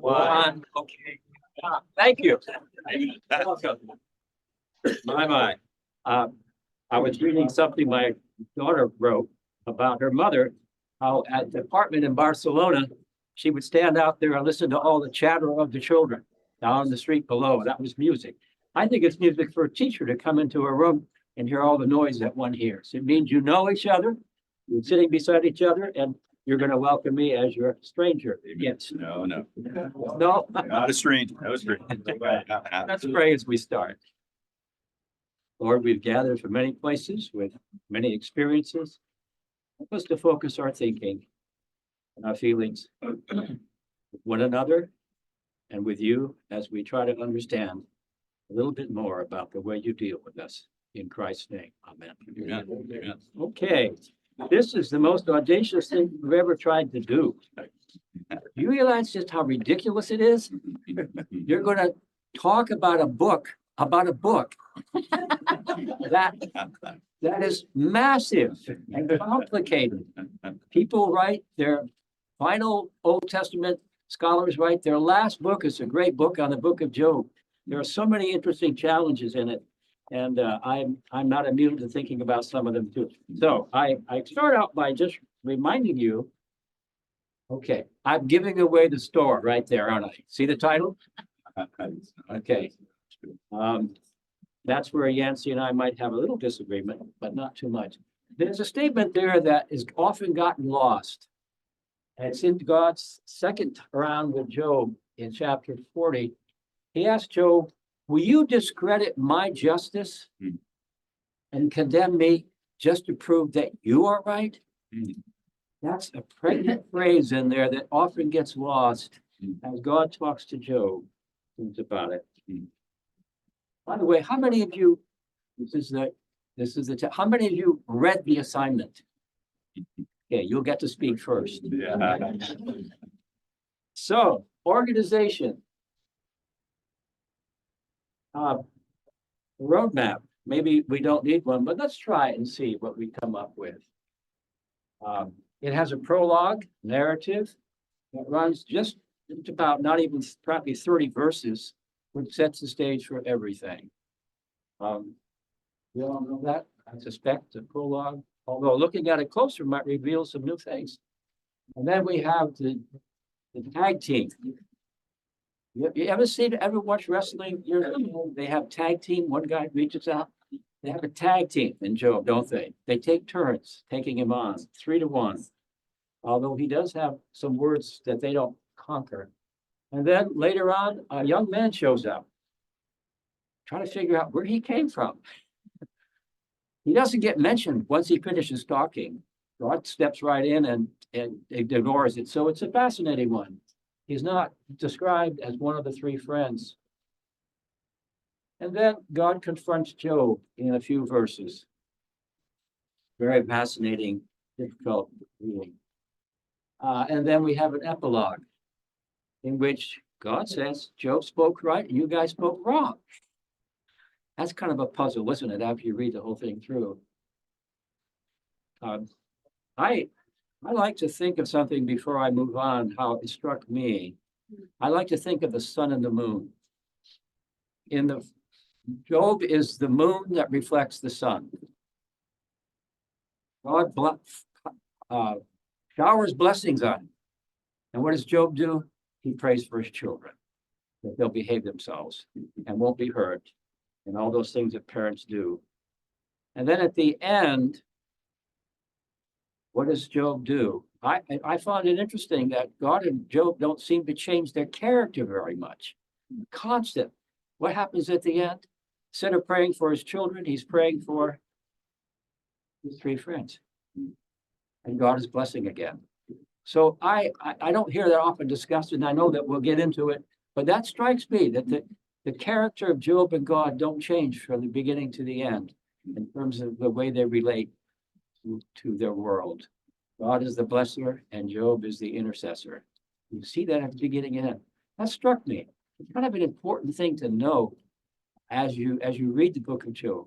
One. Okay. Thank you. Welcome. My. I was reading something my daughter wrote about her mother, how at the apartment in Barcelona, she would stand out there and listen to all the chatter of the children down the street below. That was music. I think it's music for a teacher to come into a room and hear all the noise that one hears. It means you know each other, you're sitting beside each other, and you're going to welcome me as your stranger. Yes. No, Not a stranger. No stranger. Let's pray as we start. Lord, we've gathered from many places with many experiences. Help us to focus our thinking and our feelings with one another and with you as we try to understand a little bit more about the way you deal with us. In Christ's name, amen. Amen. Okay, this is the most audacious thing we've ever tried to do. You realize just how ridiculous it is? You're going to talk about a book that is massive and complicated. People write their final Old Testament, scholars write their last book. It's a great book on the book of Job. There are so many interesting challenges in it. And I'm not immune to thinking about some of them too. So I start out by just reminding you, okay, I'm giving away the store right there, aren't I? See the title? Okay. That's where Yancey and I might have a little disagreement, but not too much. There's a statement there that is often gotten lost. And it's in God's second round with Job in chapter 40. He asked Job, will you discredit my justice and condemn me just to prove that you are right? That's a pregnant phrase in there that often gets lost as God talks to Job. Think about it. By the way, how many of you, how many of you read the assignment? Okay, you'll get to speak first. Yeah. So, organization. Roadmap. Maybe we don't need one, but let's try and see what we come up with. It has a prologue, narrative, that runs just about not even probably 30 verses, which sets the stage for everything. We all know that, I suspect, the prologue, although looking at it closer might reveal some new things. And then we have the tag team. You ever watch wrestling? They have tag team. One guy reaches out. They have a tag team in Job, don't they? They take turns taking him on, 3-1. Although he does have some words that they don't conquer. And then later on, a young man shows up, trying to figure out where he came from. He doesn't get mentioned once he finishes talking. God steps right in and ignores it. So it's a fascinating one. He's not described as one of the three friends. And then God confronts Job in a few verses. Very fascinating, difficult reading. And then we have an epilogue in which God says, Job spoke right and you guys spoke wrong. That's kind of a puzzle, isn't it, after you read the whole thing through? I like to think of something before I move on, how it struck me. I like to think of the sun and the moon. Job is the moon that reflects the sun. God showers blessings on him. And what does Job do? He prays for his children, that they'll behave themselves and won't be hurt, and all those things that parents do. And then at the end, what does Job do? I found it interesting that God and Job don't seem to change their character very much. Constant. What happens at the end? Instead of praying for his children, he's praying for his three friends. And God is blessing again. So I don't hear that often discussed, and I know that we'll get into it, but that strikes me that the character of Job and God don't change from the beginning to the end in terms of the way they relate to their world. God is the blesser and Job is the intercessor. You see that at the beginning and end. That struck me. It's kind of an important thing to know as you read the book of Job.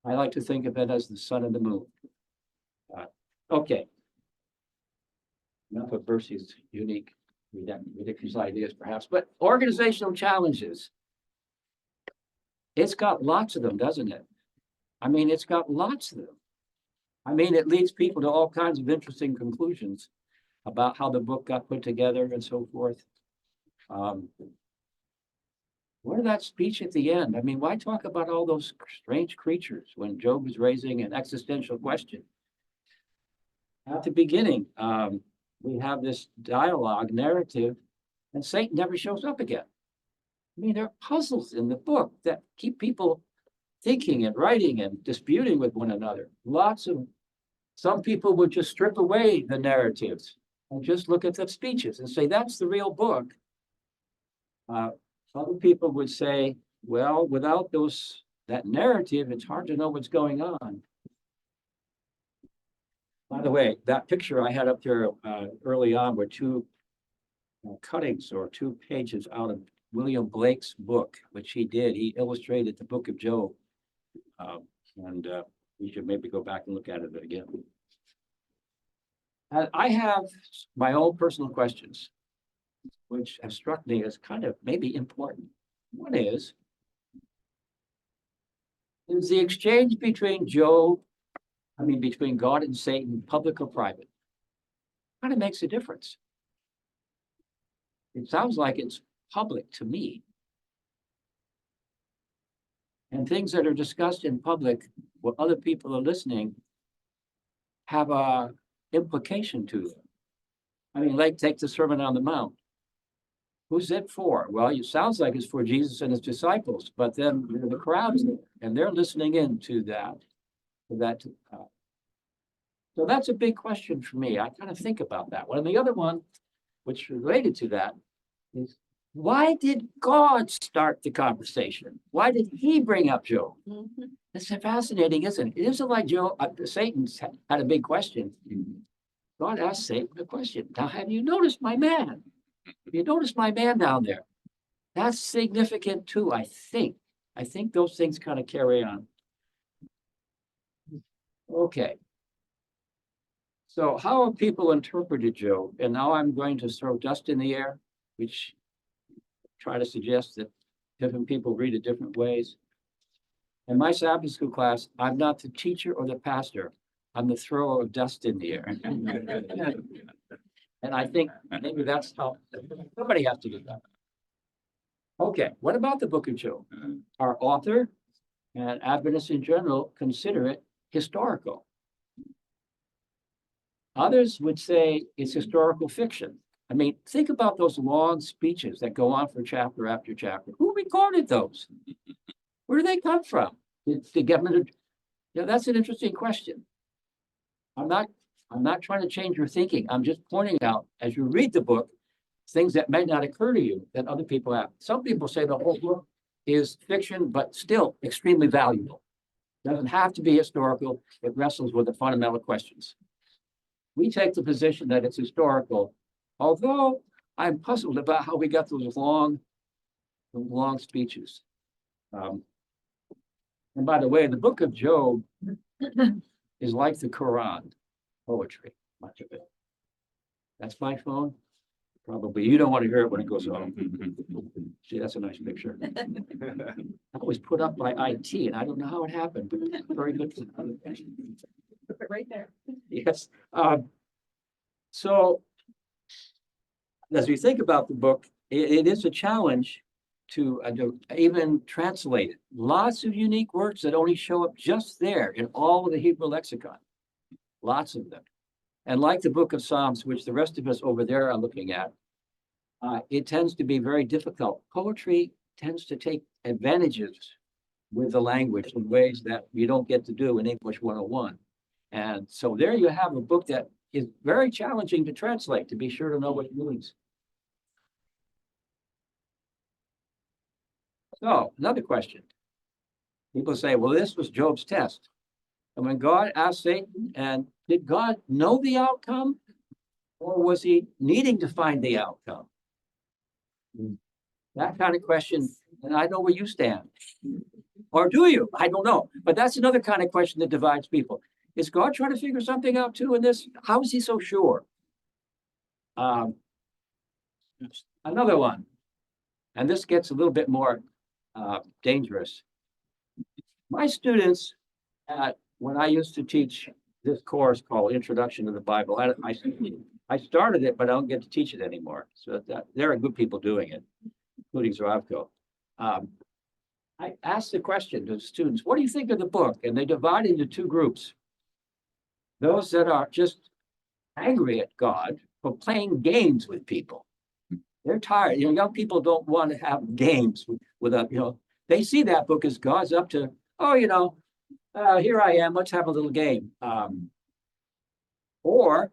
I like to think of it as the sun and the moon. Okay. Enough of Bursey's unique ridiculous ideas perhaps, but organizational challenges. It's got lots of them, doesn't it? I mean, it's got lots of them. I mean, it leads people to all kinds of interesting conclusions about how the book got put together and so forth. What of that speech at the end? I mean, why talk about all those strange creatures when Job is raising an existential question? At the beginning, we have this dialogue narrative, and Satan never shows up again. I mean, there are puzzles in the book that keep people thinking and writing and disputing with one another. Some people would just strip away the narratives and just look at the speeches and say, that's the real book. Other people would say, well, without that narrative, it's hard to know what's going on. By the way, that picture I had up there early on were two cuttings or 2 pages out of William Blake's book, which he did. He illustrated the book of Job. And you should maybe go back and look at it again. I have my own personal questions, which have struck me as kind of maybe important. One is the exchange between between God and Satan, public or private? Kind of makes a difference. It sounds like it's public to me. And things that are discussed in public where other people are listening have a implication to them. I mean, like take the Sermon on the Mount. Who's it for? Well, it sounds like it's for Jesus and his disciples, but then the crowds and they're listening in to that. So that's a big question for me. I kind of think about that one. And the other one, which related to that, is why did God start the conversation? Why did he bring up Job? Mm-hmm. It's fascinating, isn't it? It isn't like Satan had a big question. God asked Satan the question. Now, have you noticed my man? Have you noticed my man down there? That's significant too, I think. I think those things kind of carry on. Okay. So how have people interpreted Job? And now I'm going to throw dust in the air, which try to suggest that different people read it different ways. In my Sabbath school class, I'm not the teacher or the pastor. I'm the thrower of dust in the air. And I think maybe that's how somebody has to do that. Okay, what about the book of Job? Our author and Adventists in general consider it historical. Others would say it's historical fiction. I mean, think about those long speeches that go on for chapter after chapter. Who recorded those? Where do they come from? Did government? That's an interesting question. I'm not trying to change your thinking. I'm just pointing out as you read the book, things that may not occur to you that other people have. Some people say the whole book is fiction, but still extremely valuable. Doesn't have to be historical. It wrestles with the fundamental questions. We take the position that it's historical, although I'm puzzled about how we got those long speeches. And by the way, the book of Job is like the Quran, poetry, much of it. That's my phone. Probably you don't want to hear it when it goes off. See, that's a nice picture. That was put up by IT, and I don't know how it happened, but it's very good. Put it right there. Yes. So as we think about the book, it is a challenge to even translate it. Lots of unique words that only show up just there in all of the Hebrew lexicon. Lots of them. And like the book of Psalms, which the rest of us over there are looking at, it tends to be very difficult. Poetry tends to take advantages with the language in ways that you don't get to do in English 101. And so there you have a book that is very challenging to translate, to be sure to know what it means. So another question. People say, well, this was Job's test. And when God asked Satan, and did God know the outcome? Or was he needing to find the outcome? That kind of question, and I know where you stand. Or do you? I don't know. But that's another kind of question that divides people. Is God trying to figure something out too in this? How is he so sure? Another one. And this gets a little bit more dangerous. My students, when I used to teach this course called Introduction to the Bible, I started it, but I don't get to teach it anymore. So there are good people doing it, including Zdravko. I asked the question to the students, what do you think of the book? And they divide into two groups. Those that are just angry at God for playing games with people. They're tired. Young people don't want to have games with they see that book as God's up to, here I am, let's have a little game. Or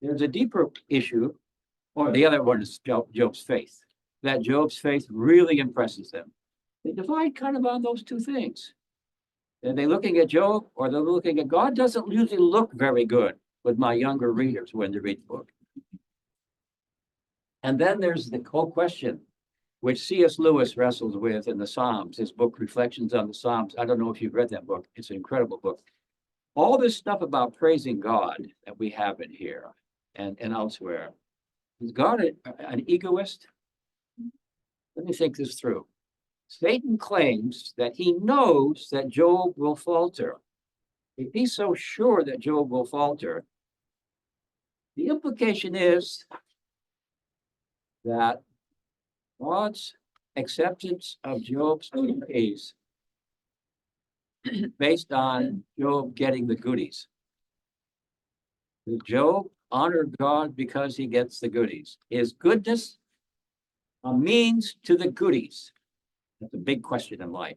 there's a deeper issue, or the other one is Job's faith. That Job's faith really impresses them. They divide kind of on those two things. Are they looking at Job or they're looking at God? Doesn't usually look very good with my younger readers when they read the book. And then there's the whole question, which C.S. Lewis wrestles with in the Psalms, his book, Reflections on the Psalms. I don't know if you've read that book. It's an incredible book. All this stuff about praising God that we have in here and elsewhere. Is God an egoist? Let me think this through. Satan claims that he knows that Job will falter. If he's so sure that Job will falter, the implication is that God's acceptance of Job's praise based on Job getting the goodies. Does Job honor God because he gets the goodies? Is goodness a means to the goodies? That's a big question in life.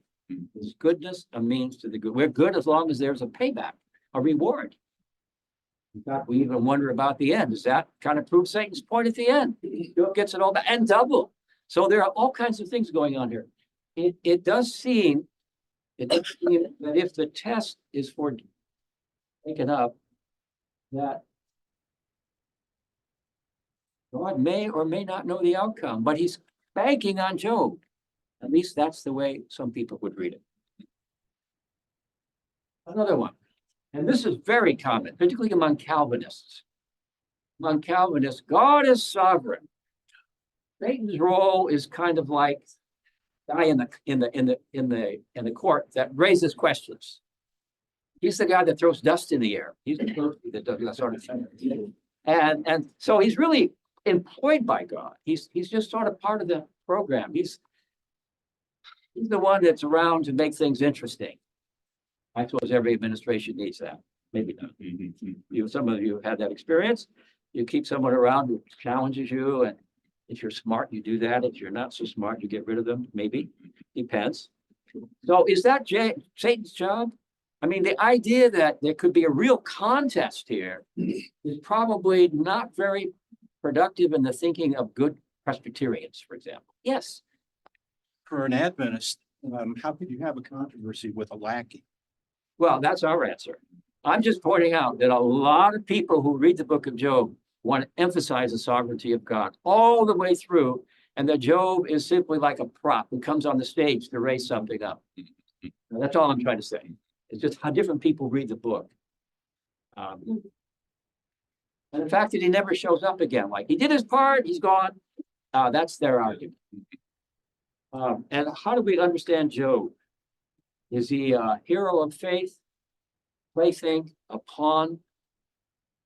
Is goodness a means to the good? We're good as long as there's a payback, a reward. In fact, we even wonder about the end. Does that kind of prove Satan's point at the end? Job gets it all back and double. So there are all kinds of things going on here. It does seem that if the test is for taken up, that God may or may not know the outcome, but he's banking on Job. At least that's the way some people would read it. Another one, and this is very common, particularly among Calvinists. Among Calvinists, God is sovereign. Satan's role is kind of like guy in the court that raises questions. He's the guy that throws dust in the air. He's the person that does that sort of thing. And so he's really employed by God. He's just sort of part of the program. He's the one that's around to make things interesting. I suppose every administration needs that. Maybe not. Some of you have had that experience. You keep someone around who challenges you, and if you're smart, you do that. If you're not so smart, you get rid of them. Maybe. Depends. So is that Satan's job? I mean, the idea that there could be a real contest here is probably not very productive in the thinking of good Presbyterians, for example. Yes. For an Adventist, how could you have a controversy with a lackey? Well, that's our answer. I'm just pointing out that a lot of people who read the book of Job want to emphasize the sovereignty of God all the way through, and that Job is simply like a prop who comes on the stage to raise something up. Now, that's all I'm trying to say. It's just how different people read the book. And the fact that he never shows up again, like he did his part, he's gone. That's their argument. And how do we understand Job? Is he a hero of faith, plaything, a pawn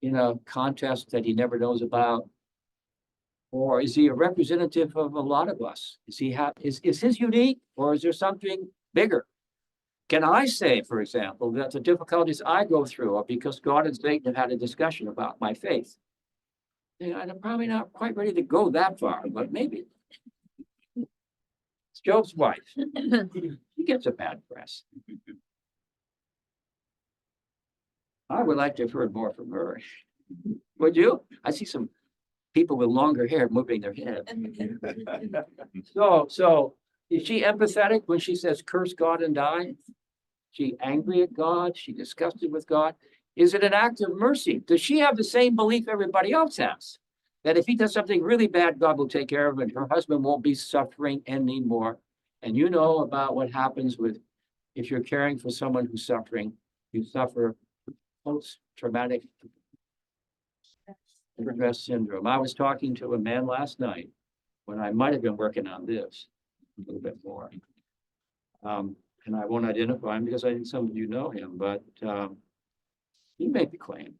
in a contest that he never knows about? Or is he a representative of a lot of us? Is his unique, or is there something bigger? Can I say, for example, that the difficulties I go through are because God and Satan have had a discussion about my faith? And I'm probably not quite ready to go that far, but maybe. It's Job's wife. She gets a bad press. I would like to have heard more from her. Would you? I see some people with longer hair moving their head. So is she empathetic when she says, curse God and die? She angry at God? She disgusted with God? Is it an act of mercy? Does she have the same belief everybody else has? That if he does something really bad, God will take care of it. Her husband won't be suffering anymore. And you know about what happens with, if you're caring for someone who's suffering, you suffer post-traumatic overdress syndrome. I was talking to a man last night when I might have been working on this a little bit more. And I won't identify him because I think some of you know him, but he made the claim,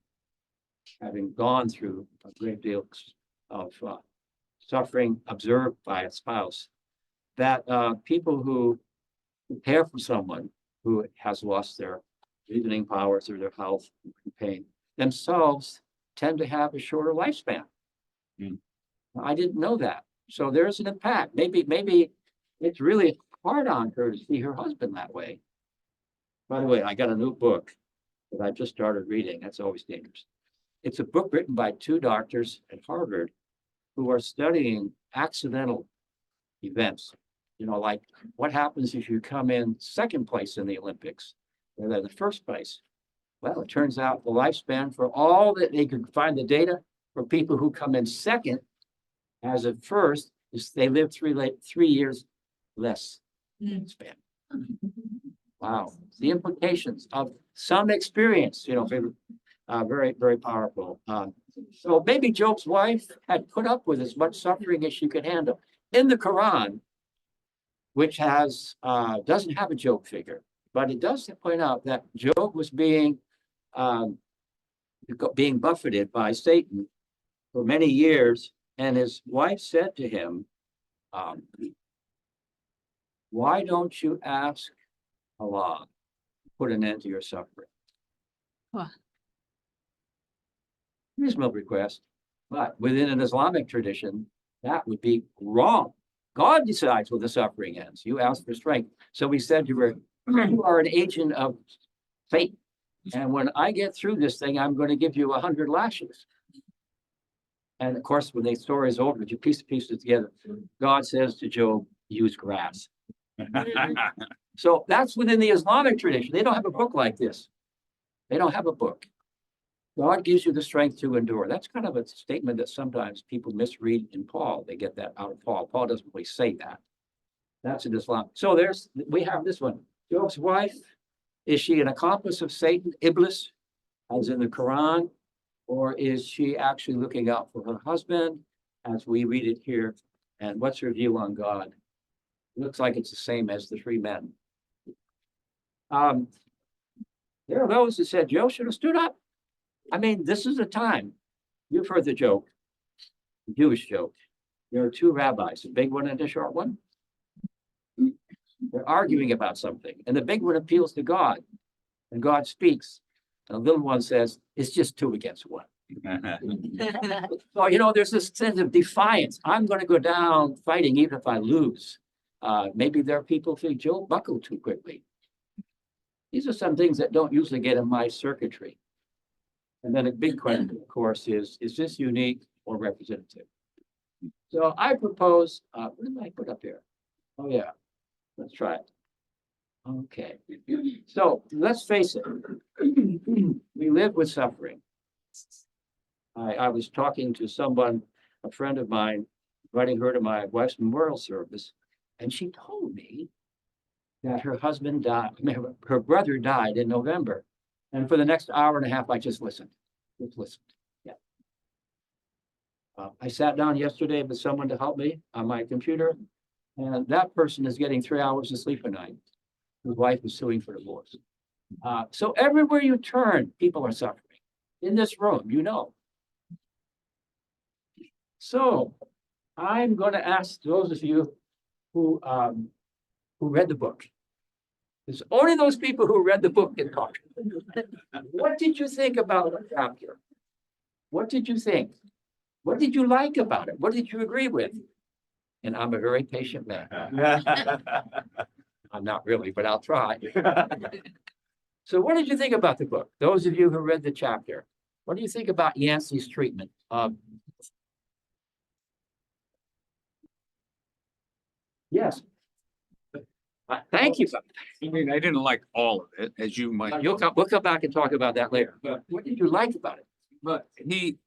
having gone through a great deal of suffering observed by a spouse, that people who care for someone who has lost their reasoning powers or their health and pain themselves tend to have a shorter lifespan. Mm. I didn't know that. So there's an impact. Maybe it's really hard on her to see her husband that way. By the way, I got a new book that I just started reading. That's always dangerous. It's a book written by two doctors at Harvard who are studying accidental events. You know, like what happens if you come in second place in the Olympics rather than the first place? Well, it turns out the lifespan for all that they could find the data for people who come in second as at first is they live 3 years less span. Wow, the implications of some experience, you know, very, very powerful. So maybe Job's wife had put up with as much suffering as she could handle. In the Quran, which has doesn't have a Job figure, but it does point out that Job was being buffeted by Satan for many years, and his wife said to him, "Why don't you ask Allah to put an end to your suffering?" Huh. Reasonable request, but within an Islamic tradition, that would be wrong. God decides when the suffering ends. You ask for strength. So we said to her, "You are an agent of fate. And when I get through this thing, I'm going to give you 100 lashes." And of course, when the story is over, you piece it together. God says to Job, "Use grass." So that's within the Islamic tradition. They don't have a book like this. They don't have a book. God gives you the strength to endure. That's kind of a statement that sometimes people misread in Paul. They get that out of Paul. Paul doesn't really say that. That's in Islam. So we have this one. Job's wife, is she an accomplice of Satan, Iblis, as in the Quran, or is she actually looking out for her husband as we read it here? And what's her view on God? It looks like it's the same as the three men. There are those who said Job should have stood up. I mean, this is a time. You've heard the joke, the Jewish joke. There are two rabbis, a big one and a short one. They're arguing about something, and the big one appeals to God, and God speaks, and the little one says, "It's just 2 against 1." So, you know, there's this sense of defiance. I'm going to go down fighting even if I lose. Maybe there are people who think Job buckled too quickly. These are some things that don't usually get in my circuitry. And then a big question, of course, is this unique or representative? So I propose, what did I put up here? Oh, yeah, let's try it. Okay, so let's face it. We live with suffering. I was talking to someone, a friend of mine, inviting her to my wife's memorial service, and she told me that her husband died, her brother died in November. And for the next hour and a half, I just listened. Yeah. I sat down yesterday with someone to help me on my computer, and that person is getting 3 hours of sleep a night. His wife is suing for divorce. So everywhere you turn, people are suffering. In this room, you know. So I'm going to ask those of you who read the book. It's only those people who read the book can talk. What did you think about the chapter? What did you think? What did you like about it? What did you agree with? And I'm a very patient man. I'm not really, but I'll try. So what did you think about the book? Those of you who read the chapter, what do you think about Yancey's treatment? Yes. Thank you. I mean, I didn't like all of it, as you might, We'll come back and talk about that later. But what did you like about it? but he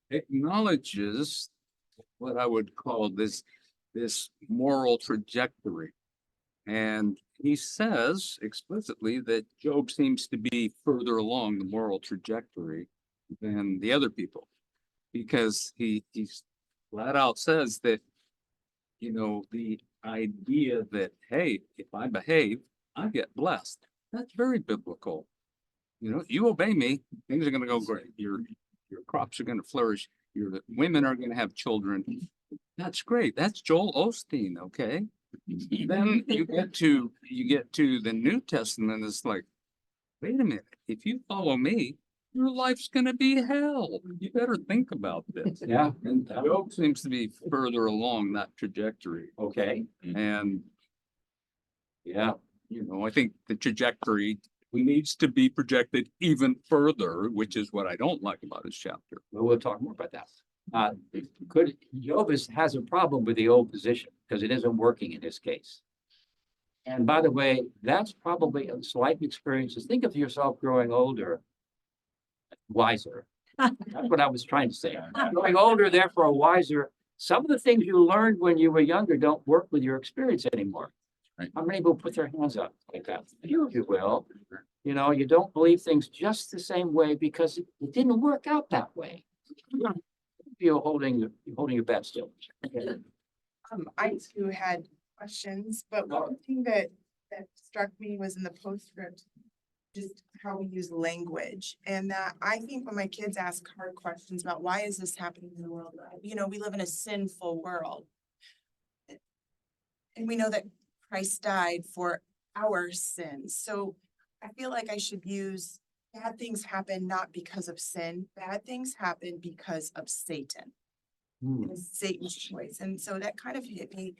acknowledges what I would call this moral trajectory. And he says explicitly that Job seems to be further along the moral trajectory than the other people. because he's flat out says that, you know, the idea that, hey, if I behave, I get blessed. That's very biblical. You know, you obey me, things are gonna go great. Your crops are gonna flourish. Your women are gonna have children. That's great. That's Joel Osteen, okay? Then you get to the New Testament, it's like, wait a minute, if you follow me, your life's gonna be hell. You better think about this. Yeah, And Job seems to be further along that trajectory. okay, And, yeah. you know, I think the trajectory needs to be projected even further, which is what I don't like about his chapter. Well, we'll talk more about that. Job has a problem with the old position because it isn't working in his case. And by the way, that's probably a life experiences. Think of yourself growing older, wiser. That's what I was trying to say. Growing older, therefore wiser. Some of the things you learned when you were younger don't work with your experience anymore. Right. How many will put their hands up like that? You will. You know, you don't believe things just the same way because it didn't work out that way. You're holding your bet still. Okay. I too had questions, but one thing that struck me was in the postscript, just how we use language. And that I think when my kids ask hard questions about why is this happening in the world? You know, we live in a sinful world. And we know that Christ died for our sins. So I feel like I should use bad things happen not because of sin. Bad things happen because of Satan. And Satan's choice. And so that kind of hit me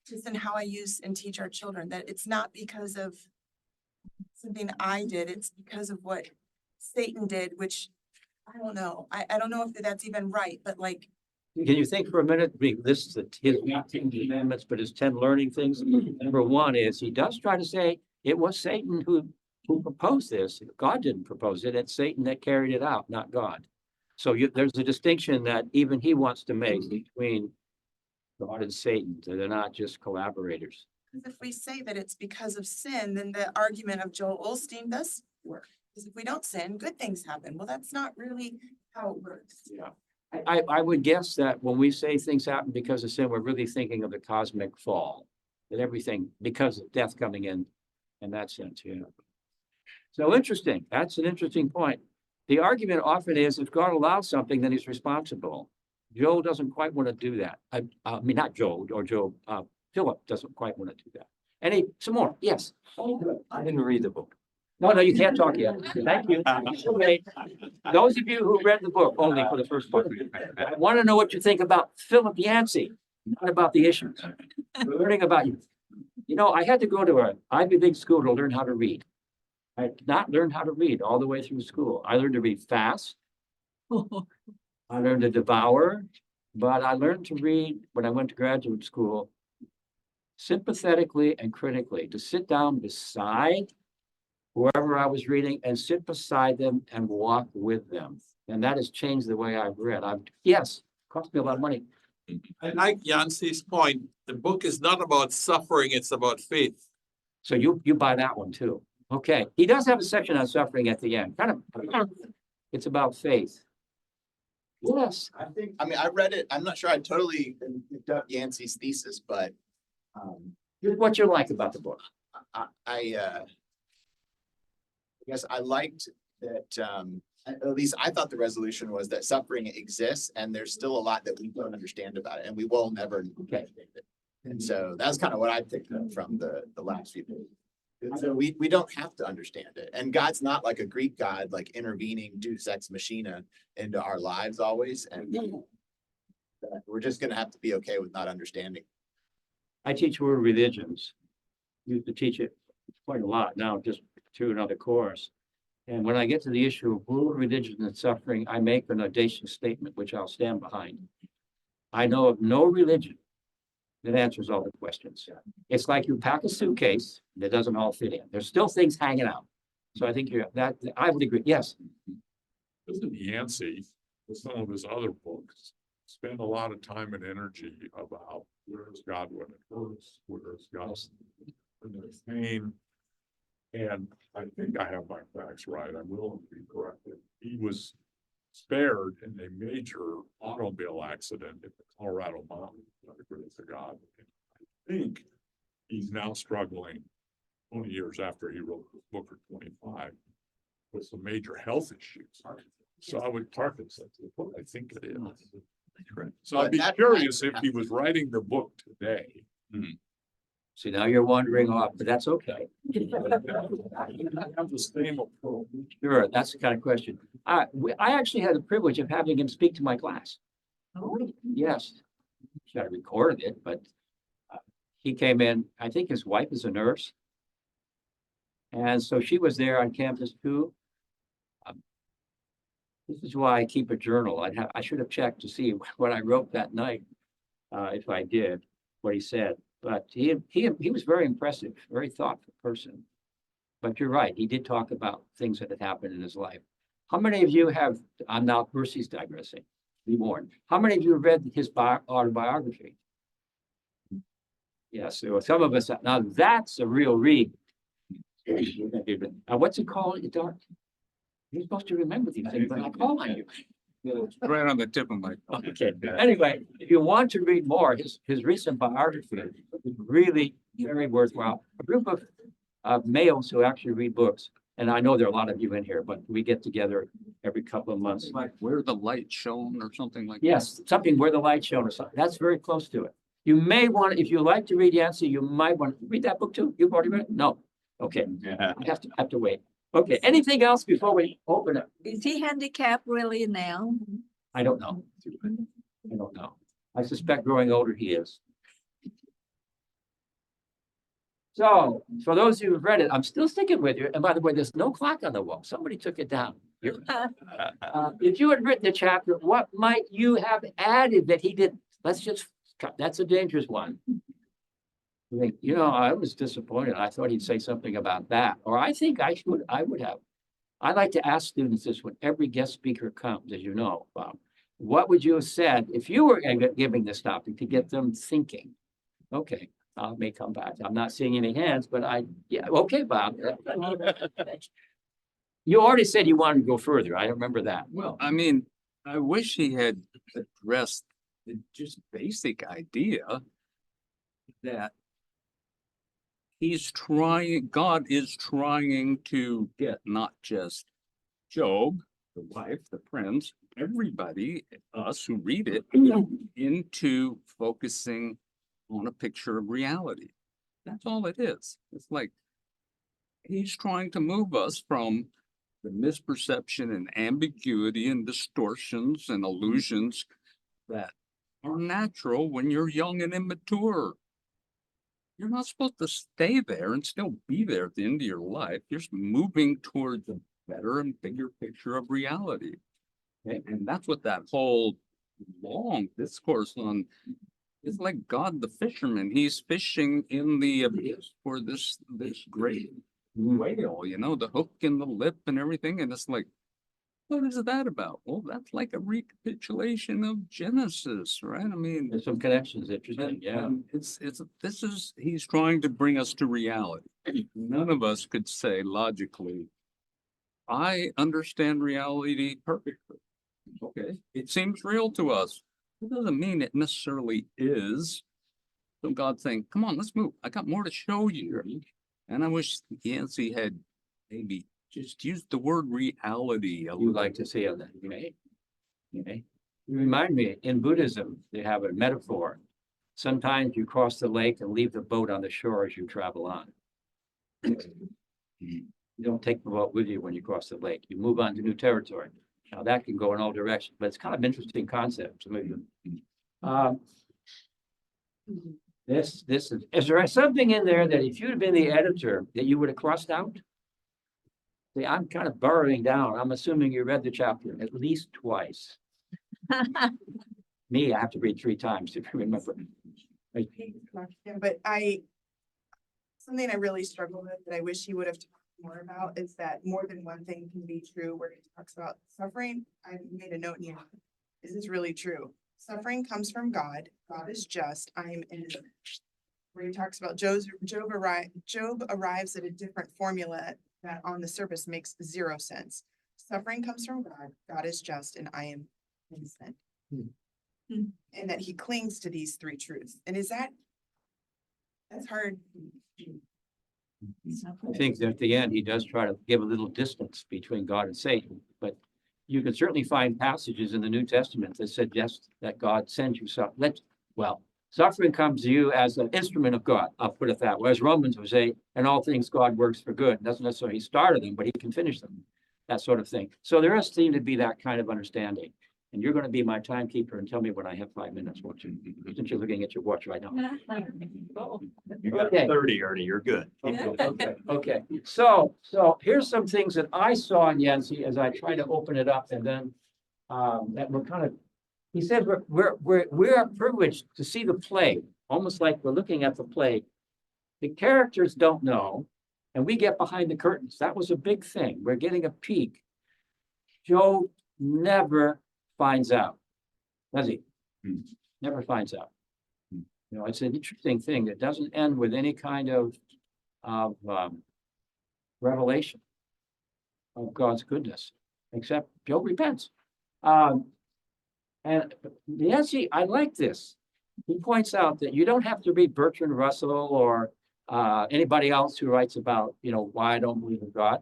just in how I use and teach our children, that it's not because of something I did, it's because of what Satan did, which I don't know. I don't know if that's even right, but like, Can you think for a minute? This is his not 10 commandments, but his 10 learning things. Number one is he does try to say it was Satan who proposed this. God didn't propose it. It's Satan that carried it out, not God. So there's a distinction that even he wants to make between God and Satan. They're not just collaborators. because if we say that it's because of sin, then the argument of Joel Osteen does work. Because if we don't sin, good things happen. Well, that's not really how it works. Yeah. I would guess that when we say things happen because of sin, we're really thinking of the cosmic fall. That everything, because of death coming in that sense, yeah. So interesting. That's an interesting point. The argument often is if God allows something, then he's responsible. Job doesn't quite want to do that. I mean, not Job or Job, Philip doesn't quite want to do that. Some more, yes. I didn't read the book. No, you can't talk yet. Thank you. Okay. Those of you who read the book only for the first part, I want to know what you think about Philip Yancey, not about the issues. We're learning about you. You know, I had to go to an Ivy League school to learn how to read. I did not learn how to read all the way through school. I learned to read fast. I learned to devour, but I learned to read when I went to graduate school sympathetically and critically, to sit down beside whoever I was reading and sit beside them and walk with them. And that has changed the way I've read. Yes, cost me a lot of money. I like Yancey's point. The book is not about suffering, it's about faith. So you buy that one too. Okay. He does have a section on suffering at the end. It's about faith. Yes. I mean, I read it. I'm not sure I totally picked up Yancey's thesis, but Here's what you like about the book. I guess I liked that, at least I thought the resolution was that suffering exists and there's still a lot that we don't understand about it and we will never understand it. And so that's kind of what I picked up from the last few pages. So we don't have to understand it. And God's not like a Greek God, like intervening deus ex machina into our lives always. And we're just going to have to be okay with not understanding. I teach world religions. Used to teach it quite a lot now, just through another course. And when I get to the issue of world religion and suffering, I make an audacious statement, which I'll stand behind. I know of no religion that answers all the questions. It's like you pack a suitcase that doesn't all fit in. There's still things hanging out. So I think I would agree. Yes. Doesn't Yancey, with some of his other books, spend a lot of time and energy about where is God when it hurts, where is God when there's pain? And I think I have my facts right. I'm willing to be corrected. He was spared in a major automobile accident in the Colorado mountains, by the grace of God. And I think he's now struggling 20 years after he wrote this book, or 25, with some major health issues. So I would Parkinson's, is what I think it is. So I'd But be that- curious if he was writing the book today. See, now you're wandering off, but that's okay. Have the same approach. Sure, that's the kind of question. I actually had the privilege of having him speak to my class. Yes. Should have recorded it, but he came in, I think his wife is a nurse. And so she was there on campus too. This is why I keep a journal. I should have checked to see what I wrote that night. If I did, what he said, but he was very impressive, very thoughtful person. But you're right, he did talk about things that had happened in his life. How many of you have, I'm now Bursey's digressing, be warned. How many of you have read his autobiography? Yes, there were some of us, now that's a real read. What's it called, Dark? You're supposed to remember these things, but I call on you. Right on the tip of my. Okay, anyway, if you want to read more, his recent biography is really very worthwhile. A group of males who actually read books, and I know there are a lot of you in here, but we get together every couple of months. Like where the light shone or something like. Yes, something where the light shone or something. That's very close to it. You may want, if you like to read Yancey, you might want to read that book too. You've already read it? No. Okay, Yeah. I have to wait. Okay, anything else before we open it? Is he handicapped really now? I don't know. I don't know. I suspect growing older he is. So, for those who have read it, I'm still sticking with you. And by the way, there's no clock on the wall. Somebody took it down. If you had written the chapter, what might you have added that he didn't? Let's just, that's a dangerous one. You know, I was disappointed. I thought he'd say something about that, or I think I would have. I like to ask students this when every guest speaker comes, as you know, Bob. What would you have said if you were giving this topic to get them thinking? Okay, I may come back. I'm not seeing any hands, but yeah, okay, Bob. You already said you wanted to go further. I remember that. Well, I mean, I wish he had addressed the just basic idea that God is trying to get not just Job, the wife, the friends, everybody, us who read it, into focusing on a picture of reality. That's all it is. It's like he's trying to move us from the misperception and ambiguity and distortions and illusions that are natural when you're young and immature. You're not supposed to stay there and still be there at the end of your life. You're just moving towards a better and bigger picture of reality. Okay? And that's what that whole long discourse on, it's like God the fisherman. He's fishing in the abyss for this great whale, you know, the hook and the lip and everything. And it's like, what is that about? Well, that's like a recapitulation of Genesis, right? I mean, There's some connections, interesting, yeah. and he's trying to bring us to reality. None of us could say logically, I understand reality perfectly. Okay, it seems real to us. It doesn't mean it necessarily is. So God's saying, come on, let's move. I got more to show you. And I wish Yancey had maybe just used the word reality. You like to see that, okay? Okay. You remind me, in Buddhism, they have a metaphor. Sometimes you cross the lake and leave the boat on the shore as you travel on. You don't take the boat with you when you cross the lake. You move on to new territory. Now that can go in all directions, but it's kind of an interesting concept. So maybe, is there something in there that if you'd have been the editor that you would have crossed out? See, I'm kind of burrowing down. I'm assuming you read the chapter at least twice. Me, I have to read 3 times to remember. But something I really struggle with that I wish he would have talked more about is that more than one thing can be true where he talks about suffering. I made a note in here. Is this really true? Suffering comes from God. God is just. I am innocent. Where he talks about Job arrives at a different formula that on the surface makes 0 sense. suffering comes from God, God is just, and I am innocent. Hmm. And that he clings to these three truths. And is that? That's hard. I think that at the end, he does try to give a little distance between God and Satan, but you can certainly find passages in the New Testament that suggest that God sends you suffering. Suffering comes to you as an instrument of God. I'll put it that way. As Romans would say, in all things God works for good. Doesn't necessarily he started them, but he can finish them. That sort of thing. So there does seem to be that kind of understanding. And you're going to be my timekeeper and tell me when I have 5 minutes, won't you? Since you're looking at your watch right now. You got Okay. 30, Ernie, you're good. Okay. So here's some things that I saw in Yancey as I try to open it up, and then that we're kind of, he said, we're privileged to see the play, almost like we're looking at the play. The characters don't know, and we get behind the curtains. That was a big thing. We're getting a peek. Joe never finds out, does he? Hmm. Never finds out. You know, it's an interesting thing that doesn't end with any kind of revelation of God's goodness, except Job repents. And Nancy, I like this. He points out that you don't have to read Bertrand Russell or anybody else who writes about, you know, why I don't believe in God.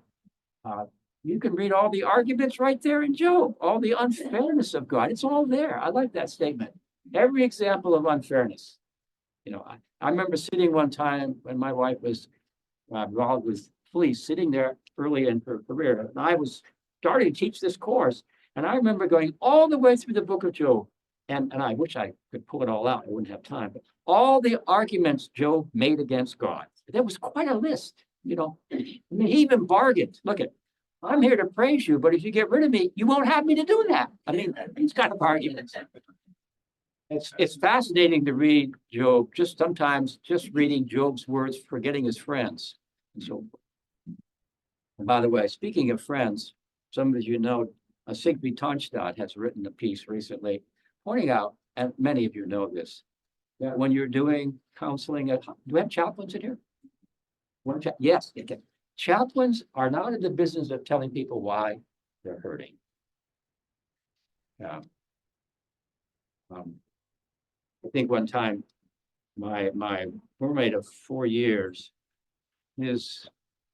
You can read all the arguments right there in Job, all the unfairness of God. It's all there. I like that statement. Every example of unfairness. You know, I remember sitting one time when my wife was involved with police, sitting there early in her career, and I was starting to teach this course. And I remember going all the way through the book of Job, and I wish I could pull it all out. I wouldn't have time, but all the arguments Job made against God. There was quite a list, you know. I mean, he even bargained. Look at, I'm here to praise you, but if you get rid of me, you won't have me to do that. I mean, these kind of arguments. It's fascinating to read Job, just sometimes just reading Job's words, forgetting his friends. And so, and by the way, speaking of friends, some of you know, Sigby Tonstad has written a piece recently pointing out, and many of you know this, that when you're doing counseling, do we have chaplains in here? Yes, okay. Chaplains are not in the business of telling people why they're hurting. I think one time my roommate of 4 years, his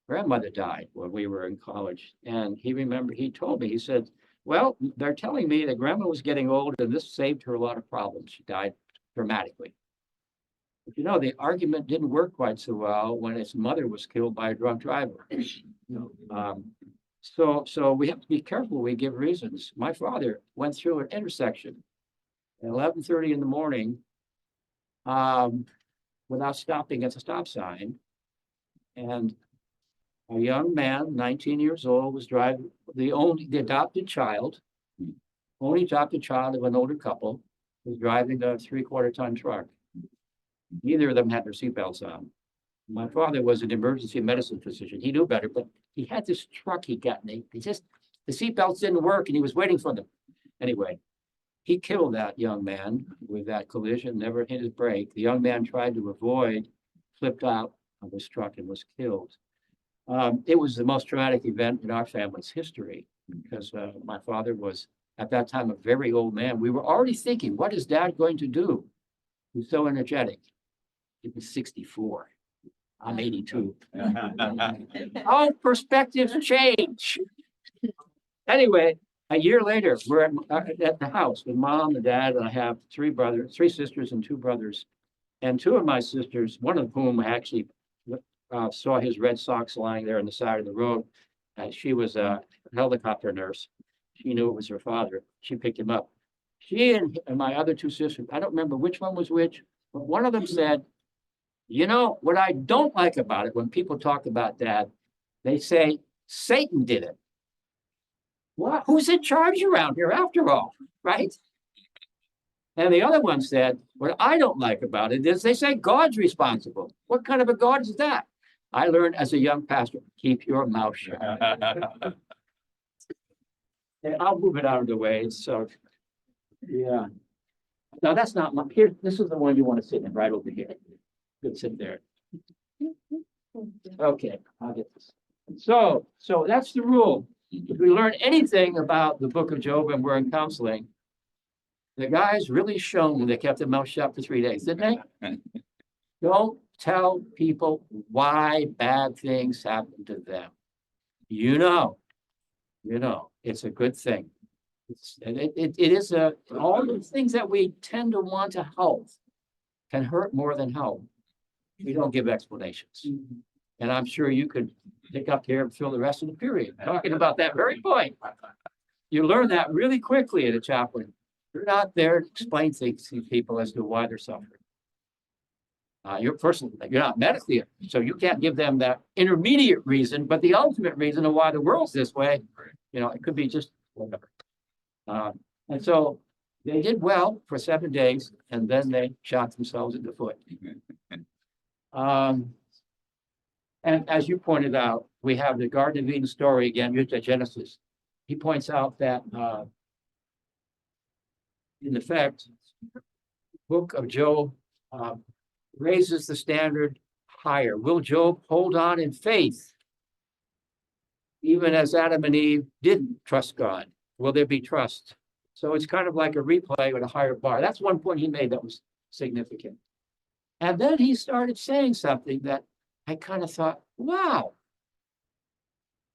grandmother died when we were in college. And he told me, he said, well, they're telling me that grandma was getting old and this saved her a lot of problems. She died dramatically. But you know, the argument didn't work quite so well when his mother was killed by a drunk driver. So we have to be careful we give reasons. My father went through an intersection at 11:30 in the morning without stopping at the stop sign. And a young man, 19 years old, was driving the adopted child, only adopted child of an older couple, was driving a 3/4-ton truck. Neither of them had their seatbelts on. My father was an emergency medicine physician. He knew better, but he had this truck he got, and the seatbelts didn't work, and he was waiting for them. Anyway, he killed that young man with that collision, never hit his brake. The young man tried to avoid, flipped out of his truck and was killed. It was the most traumatic event in our family's history because my father was at that time a very old man. We were already thinking, what is dad going to do? He's so energetic. He was 64. I'm 82. All perspectives change. Anyway, a year later, we're at the house with mom and dad, and I have three sisters and 2 brothers. And 2 of my sisters, one of whom actually saw his Red Sox lying there on the side of the road. She was a helicopter nurse. She knew it was her father. She picked him up. She and my other 2 sisters, I don't remember which one was which, but one of them said, you know, what I don't like about it when people talk about dad, they say Satan did it. What? Who's in charge around here after all, right? And the other one said, what I don't like about it is they say God's responsible. What kind of a God is that? I learned as a young pastor, keep your mouth shut. And I'll move it out of the way. So, yeah. No, that's not my, here, this is the one you want to sit in right over here. Good, sit there. Okay, I'll get this. So that's the rule. if we learn anything about the book of Job and we're in counseling, the guys really shown that they kept their mouth shut for 3 days, didn't they? Don't tell people why bad things happen to them. You know, it's a good thing. It is all the things that we tend to want to help can hurt more than help. We don't give explanations. And I'm sure you could pick up here and fill the rest of the period talking about that very point. You learn that really quickly as a chaplain. You're not there to explain things to people as to why they're suffering. You're personally, you're not medically, so you can't give them that intermediate reason, but the ultimate reason of why the world's this way, it could be just whatever. And so they did well for 7 days, and then they shot themselves in the foot. And as you pointed out, we have the Garden of Eden story again, used at Genesis. He points out that in effect, book of Job raises the standard higher. Will Job hold on in faith, even as Adam and Eve didn't trust God? Will there be trust? So it's kind of like a replay with a higher bar. That's one point he made that was significant. And then he started saying something that I kind of thought, wow.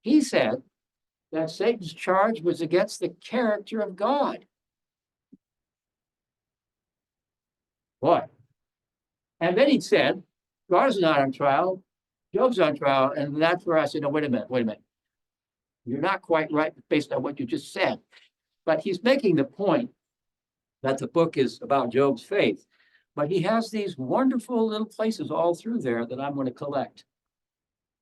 He said that Satan's charge was against the character of God. Boy. And then he said, God is not on trial, Job's on trial. And that's where I said, no, wait a minute. You're not quite right based on what you just said. But he's making the point that the book is about Job's faith. But he has these wonderful little places all through there that I'm going to collect.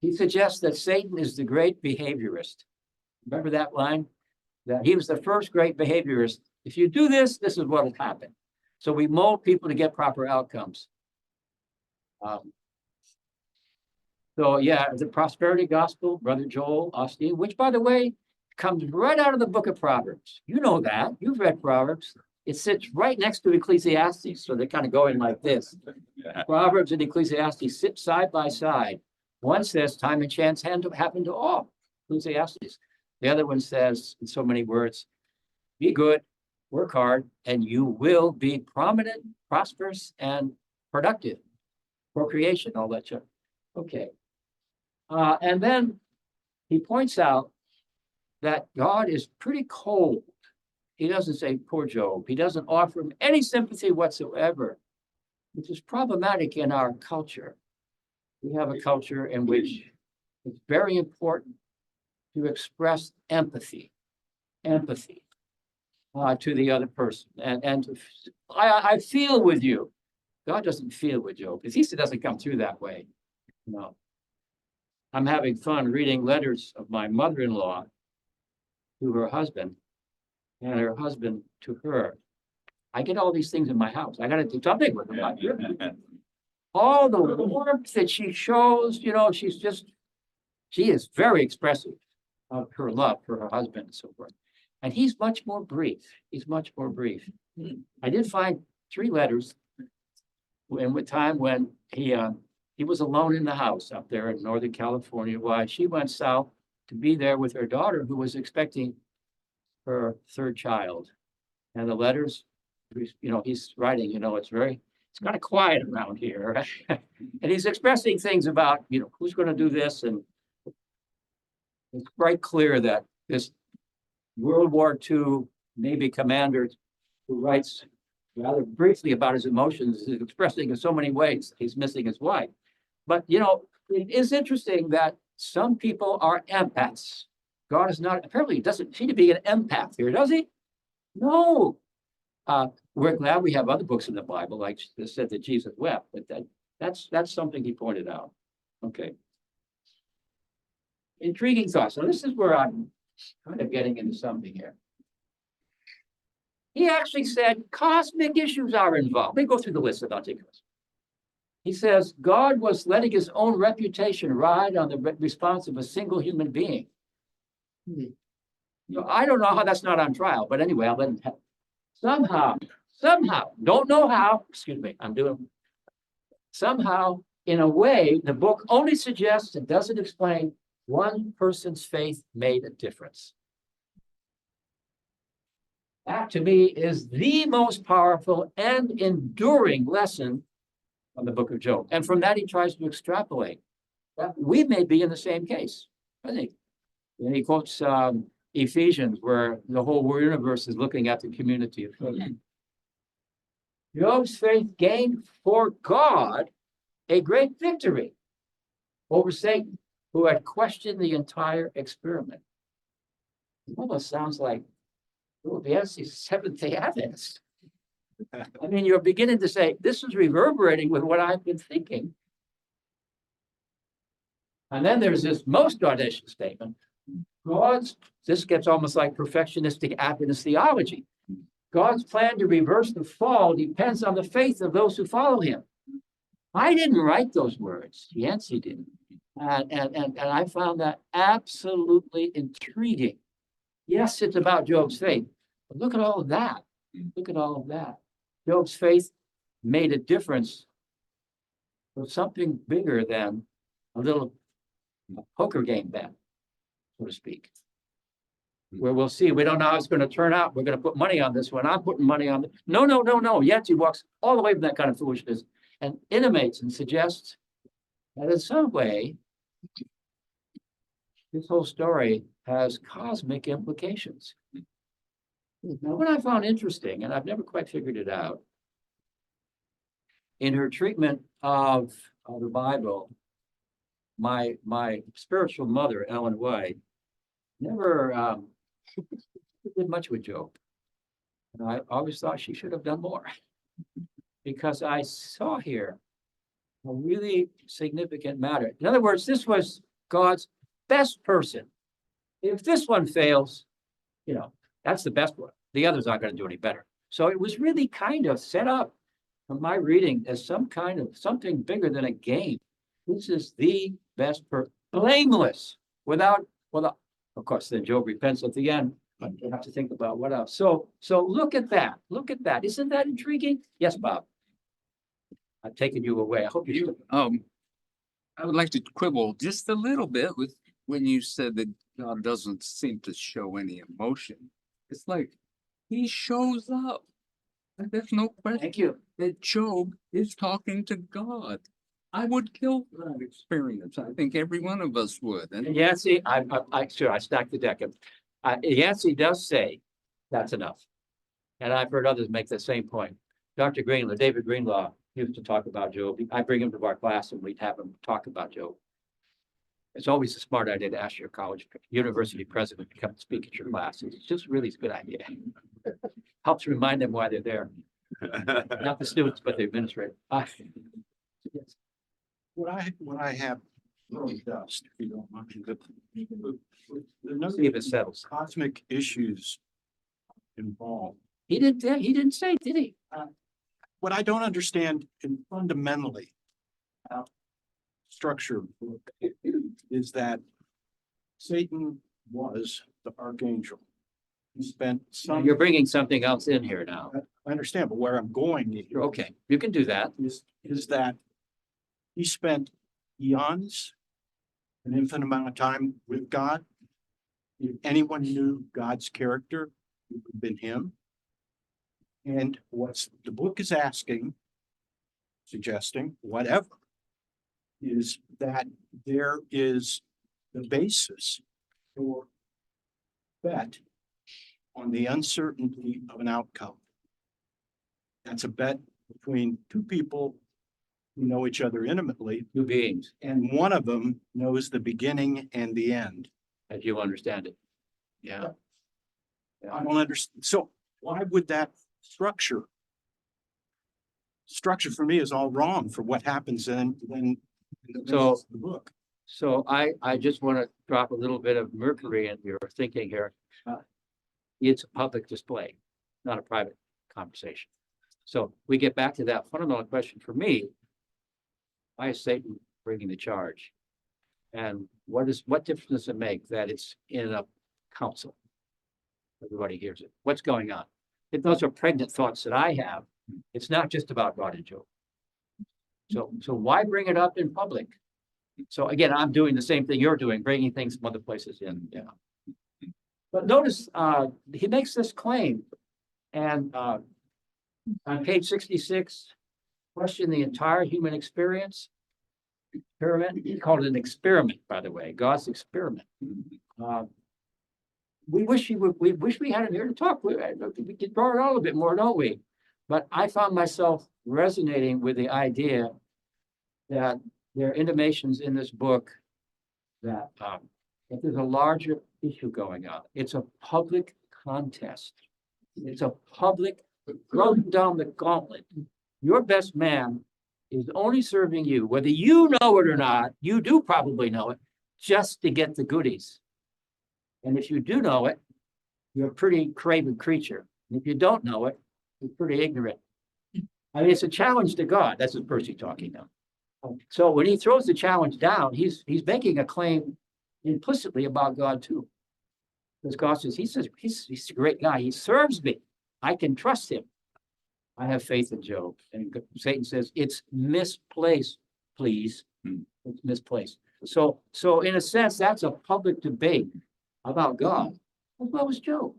He suggests that Satan is the great behaviorist. Remember that line? That he was the first great behaviorist. If you do this, this is what will happen. So we mold people to get proper outcomes. So yeah, the prosperity gospel, Brother Joel Osteen, which by the way, comes right out of the book of Proverbs. You know that, you've read Proverbs. It sits right next to Ecclesiastes. So they're kind of going like this. Proverbs and Ecclesiastes sit side by side. One says time and chance happen to all, Ecclesiastes. The other one says, in so many words, be good, work hard, and you will be prominent, prosperous, and productive. Procreation, all that stuff. Okay. And then he points out that God is pretty cold. He doesn't say, poor Job. He doesn't offer him any sympathy whatsoever, which is problematic in our culture. We have a culture in which it's very important to express empathy to the other person. And I feel with you. God doesn't feel with Job. At least it doesn't come through that way. No. I'm having fun reading letters of my mother-in-law to her husband and her husband to her. I get all these things in my house. I got to do something with them. All the warmth that she shows, she is very expressive of her love for her husband and so forth. And he's much more brief. I did find 3 letters in the time when he was alone in the house up there in Northern California, while she went south to be there with her daughter, who was expecting her 3rd child. And the letters, he's writing, it's kind of quiet around here. And he's expressing things about, who's going to do this. And it's quite clear that this World War II Navy commander who writes rather briefly about his emotions is expressing in so many ways. He's missing his wife. But, it is interesting that some people are empaths. God is not, apparently he doesn't seem to be an empath here, does he? No. We're glad we have other books in the Bible, like it said that Jesus wept, but that's something he pointed out. Okay. Intriguing thoughts. So this is where I'm kind of getting into something here. He actually said cosmic issues are involved. Let me go through the list of articles. He says God was letting his own reputation ride on the response of a single human being. I don't know how that's not on trial, but anyway, I'll let him have it. Somehow, don't know how, somehow, in a way, the book only suggests and doesn't explain One person's faith made a difference. That to me is the most powerful and enduring lesson of the book of Job. And from that, he tries to extrapolate that we may be in the same case, I think. And he quotes Ephesians, where the whole universe is looking at the community of faith. Job's faith gained for God a great victory over Satan, who had questioned the entire experiment. It almost sounds like, oh, yes, he's Seventh-day Adventist. I mean, you're beginning to say, this is reverberating with what I've been thinking. And then there's this most audacious statement. This gets almost like perfectionistic Adventist theology. God's plan to reverse the fall depends on the faith of those who follow him. I didn't write those words. Yancey did. And I found that absolutely intriguing. Yes, it's about Job's faith, but look at all of that. Look at all of that. Job's faith made a difference for something bigger than a little poker game bet, so to speak. Where we'll see, we don't know how it's going to turn out. We're going to put money on this one. I'm putting money on it. No. Yancey walks all the way from that kind of foolishness and intimates and suggests that in some way, this whole story has cosmic implications. Now, what I found interesting, and I've never quite figured it out, in her treatment of the Bible, my spiritual mother, Ellen White, never did much with Job. And I always thought she should have done more, because I saw here a really significant matter. In other words, this was God's best person. If this one fails, that's the best one. The others aren't going to do any better. So it was really kind of set up from my reading as some kind of something bigger than a game. This is the best person, blameless, without, of course, then Job repents at the end. But you have to think about what else. So look at that. Look at that. Isn't that intriguing? Yes, Bob. I've taken you away. I hope you. I would like to quibble just a little bit with when you said that God doesn't seem to show any emotion. It's like he shows up. And there's no question. Thank you. That Job is talking to God. I would kill for that experience. I think every one of us would. And Yancey, I stacked the deck. Yancey does say that's enough. And I've heard others make the same point. Dr. Greenlaw, David Greenlaw, used to talk about Job. I bring him to our class and we'd have him talk about Job. It's always a smart idea to ask your college, university president to come speak at your class. It's just really a good idea. Helps remind them why they're there. Not the students, but the administrator. Yes. What I have dust, if you don't mind. See if it settles. Cosmic issues involved. He didn't say, did he? What I don't understand in fundamentally structure is that Satan was the archangel. He spent some. You're bringing something else in here now. I understand, but where I'm going Okay, you can do that. is that he spent eons, an infinite amount of time with God. If anyone knew God's character, it would have been him. And what the book is asking, suggesting, whatever, is that there is the basis for bet on the uncertainty of an outcome. That's a bet between two people who know each other intimately, Two beings, and one of them knows the beginning and the end. as you understand it. Yeah. I don't understand. So why would that structure for me is all wrong for what happens in the middle of the book. So I just want to drop a little bit of mercury in your thinking here. It's a public display, not a private conversation. So we get back to that fundamental question for me. Why is Satan bringing the charge? And what difference does it make that it's in a council? Everybody hears it. What's going on? Those are pregnant thoughts that I have. It's not just about God and Job. So why bring it up in public? So again, I'm doing the same thing you're doing, bringing things from other places in, yeah. But notice, he makes this claim and, on page 66, question the entire human experience. Experiment, he called it an experiment, by the way, God's experiment. We wish we had him here to talk. We could draw it out a bit more, don't we? But I found myself resonating with the idea that there are intimations in this book that there's a larger issue going on. It's a public contest. It's a public throwing down the gauntlet. Your best man is only serving you, whether you know it or not, you do probably know it, just to get the goodies. And if you do know it, you're a pretty craven creature. And if you don't know it, you're pretty ignorant. I mean, it's a challenge to God. That's what Bursey talking now. So when he throws the challenge down, he's making a claim implicitly about God too. Because God says, he's a great guy. He serves me. I can trust him. I have faith in Job. And Satan says, it's misplaced, please. It's misplaced. So in a sense, that's a public debate about God, as well as Job.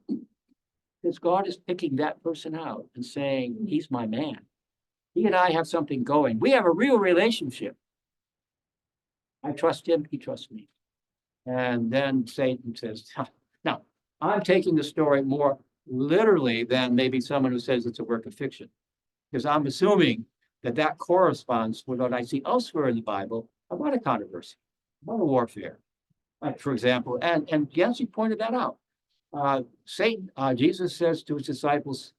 Because God is picking that person out and saying, he's my man. He and I have something going. We have a real relationship. I trust him, he trusts me. And then Satan says, now, I'm taking the story more literally than maybe someone who says it's a work of fiction. Because I'm assuming that that corresponds with what I see elsewhere in the Bible about a controversy, about a warfare. Like, for example, and Yancey pointed that out. Jesus says to his disciples,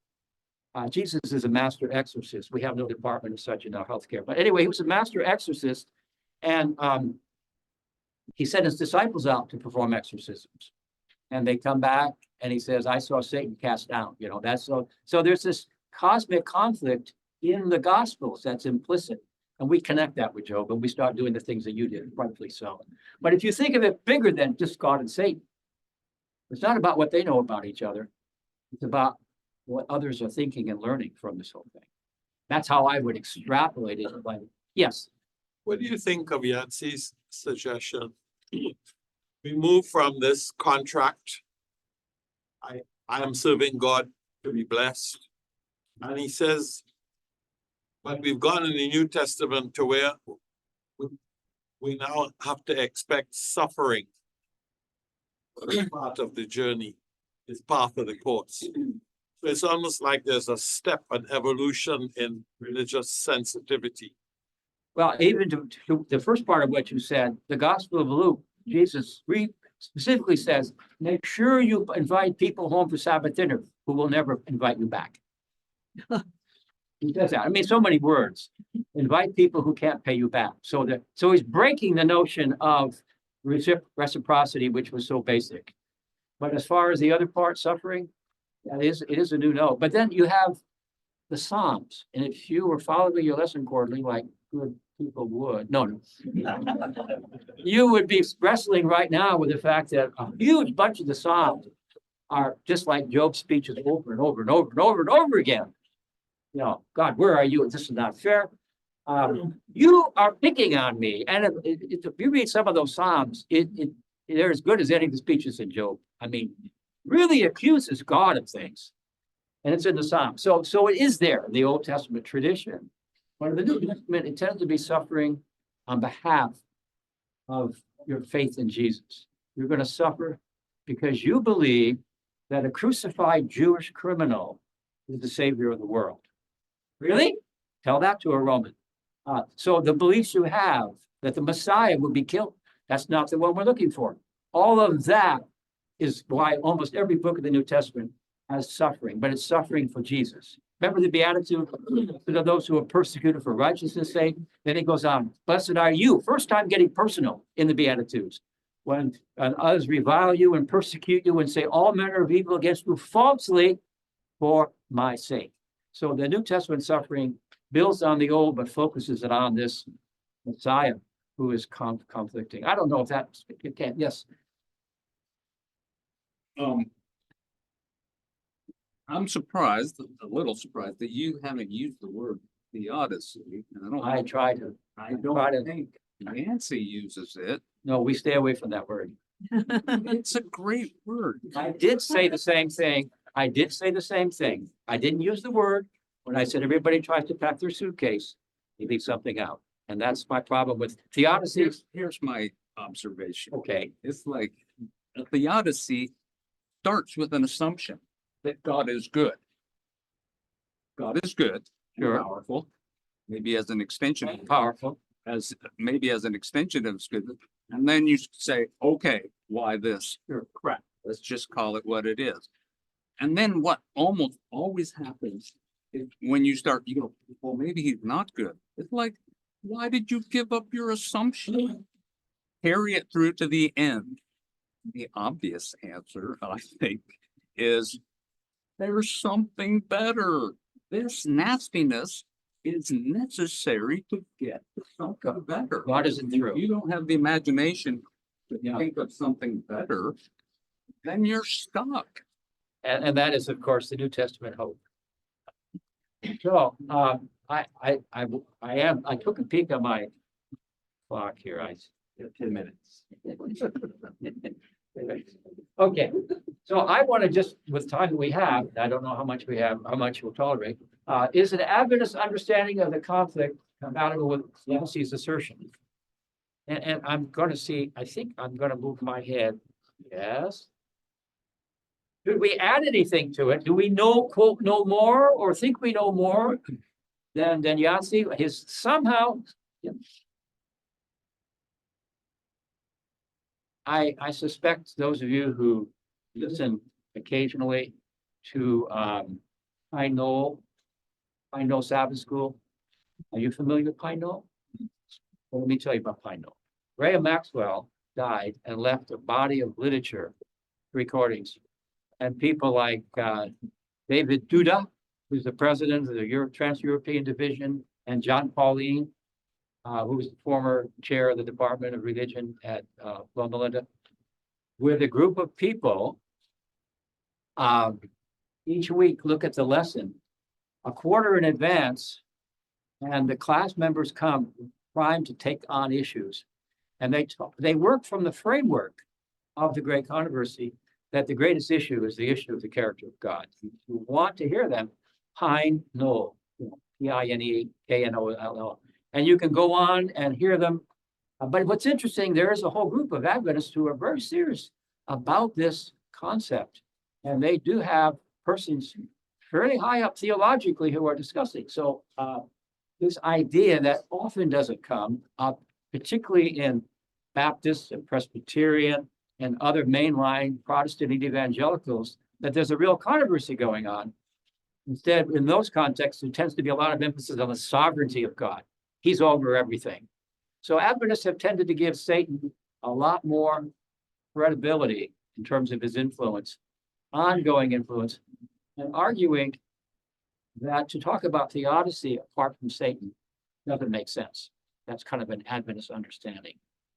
Jesus is a master exorcist. We have no department of such in our healthcare. But anyway, he was a master exorcist. And he sent his disciples out to perform exorcisms. And they come back and he says, I saw Satan cast down. You know, that's so there's this cosmic conflict in the Gospels that's implicit. And we connect that with Job and we start doing the things that you did, rightfully so. But if you think of it bigger than just God and Satan, it's not about what they know about each other. It's about what others are thinking and learning from this whole thing. That's how I would extrapolate it. Like, yes. What do you think of Yancey's suggestion? We move from this contract. I am serving God to be blessed. And he says, but we've gone in the New Testament to where we now have to expect suffering. Part of the journey is part of the course. So it's almost like there's a step, an evolution in religious sensitivity. Well, even to the first part of what you said, the Gospel of Luke, Jesus specifically says, make sure you invite people home for Sabbath dinner who will never invite you back. He says that. I mean, so many words. Invite people who can't pay you back. So he's breaking the notion of reciprocity, which was so basic. But as far as the other part, suffering, it is a new note. But then you have the Psalms. And if you were following your lesson quarterly, like good people would, no, you would be wrestling right now with the fact that a huge bunch of the Psalms are just like Job's speeches over and over and over and over and over again. You know, God, where are you? This is not fair. You are picking on me. And if you read some of those Psalms, they're as good as any of the speeches in Job. I mean, really accuses God of things. And it's in the Psalms. So it is there in the Old Testament tradition. But in the New Testament, it tends to be suffering on behalf of your faith in Jesus. You're going to suffer because you believe that a crucified Jewish criminal is the savior of the world. Really? Tell that to a Roman. So the beliefs you have that the Messiah would be killed, that's not the one we're looking for. All of that is why almost every book of the New Testament has suffering, but it's suffering for Jesus. Remember the Beatitude to those who are persecuted for righteousness' sake? Then it goes on, blessed are you, first time getting personal in the Beatitudes. When others revile you and persecute you and say all manner of evil against you falsely for my sake. So the New Testament suffering builds on the old, but focuses it on this Messiah who is conflicting. I don't know if that, you can, yes. I'm surprised, a little surprised that you haven't used the word theodicy. And I try to. I don't think Nancy uses it. No, we stay away from that word. It's a great word. I did say the same thing. I did say the same thing. I didn't use the word when I said everybody tries to pack their suitcase. You leave something out. And that's my problem with theodicy. Here's my observation. Okay, It's like a theodicy starts with an assumption that God is good. God is good, Sure. powerful, maybe as an extension, powerful. as maybe as an extension of his goodness. And then you say, okay, why this? Sure, correct. Let's just call it what it is. And then what almost always happens is when you start, you go, well, maybe he's not good. It's like, why did you give up your assumption? Carry it through to the end. The obvious answer, I think, is there's something better. This nastiness is necessary to get to something better. God isn't If through. you don't have the imagination to Yeah. think of something better, then you're stuck. And that is, of course, the New Testament hope. So, I took a peek at my clock here. I 10 minutes. Okay, so I want to just, with time that we have, I don't know how much we have, how much we'll tolerate. Is an Adventist understanding of the conflict compatible with Yancey's assertion? And I'm going to see, I think I'm going to move my head. Yes. Should we add anything to it? Do we know, quote, know more or think we know more than Yancey? His somehow. Yeah. I suspect those of you who listen occasionally to Pine Knoll Sabbath School. Are you familiar with Pine Knoll? Well, let me tell you about Pine Knoll. Graham Maxwell died and left a body of literature, recordings. And people like David Duda, who's the president of the Trans-European Division, and John Pauline, who was the former chair of the Department of Religion at Loma Linda, with a group of people each week look at the lesson a quarter in advance, and the class members come primed to take on issues. And they work from the framework of the great controversy that the greatest issue is the issue of the character of God. You want to hear them, Pine Knoll, P-I-N-E-K-N-O-L-L. And you can go on and hear them. But what's interesting, there is a whole group of Adventists who are very serious about this concept. And they do have persons fairly high up theologically who are discussing. So this idea that often doesn't come up, particularly in Baptist and Presbyterian and other mainline Protestant and evangelicals, that there's a real controversy going on. Instead, in those contexts, there tends to be a lot of emphasis on the sovereignty of God. He's over everything. So Adventists have tended to give Satan a lot more credibility in terms of his influence, ongoing influence, and arguing that to talk about theodicy apart from Satan doesn't make sense. That's kind of an Adventist understanding.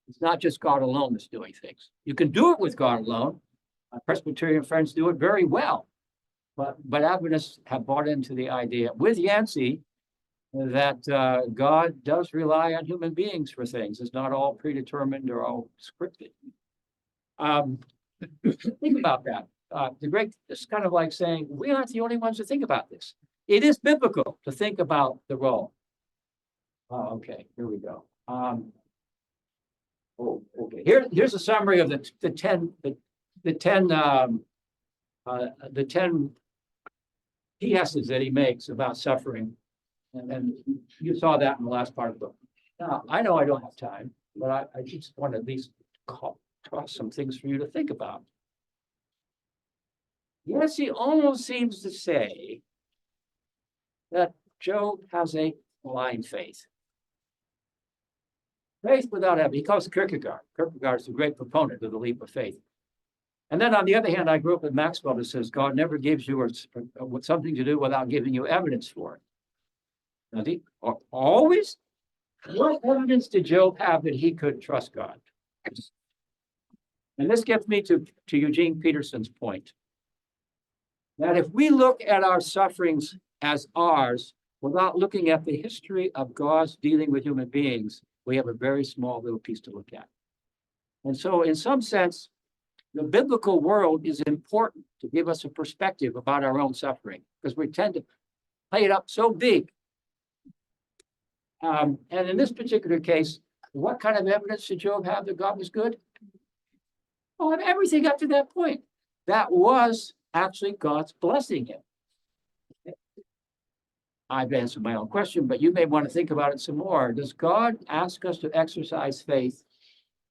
It's not just God alone that's doing things. You can do it with God alone. My Presbyterian friends do it very well. But Adventists have bought into the idea with Yancey that God does rely on human beings for things. It's not all predetermined or all scripted. Think about that. It's kind of like saying, we aren't the only ones to think about this. It is biblical to think about the role. Okay, here we go. Okay. Here's a summary of the 10 PSs that he makes about suffering. And you saw that in the last part of the book. Now, I know I don't have time, but I just want to at least toss some things for you to think about. Yes, he almost seems to say that Job has a blind faith. Faith without evidence. He calls it Kierkegaard. Kierkegaard is a great proponent of the leap of faith. And then on the other hand, I grew up with Maxwell that says God never gives you something to do without giving you evidence for it. Does he? Always? What evidence did Job have that he could trust God? And this gets me to Eugene Peterson's point. That if we look at our sufferings as ours, without looking at the history of God's dealing with human beings, we have a very small little piece to look at. And so in some sense, the biblical world is important to give us a perspective about our own suffering, because we tend to play it up so big. And in this particular case, what kind of evidence did Job have that God was good? Oh, and everything up to that point. That was actually God's blessing him. I've answered my own question, but you may want to think about it some more. Does God ask us to exercise faith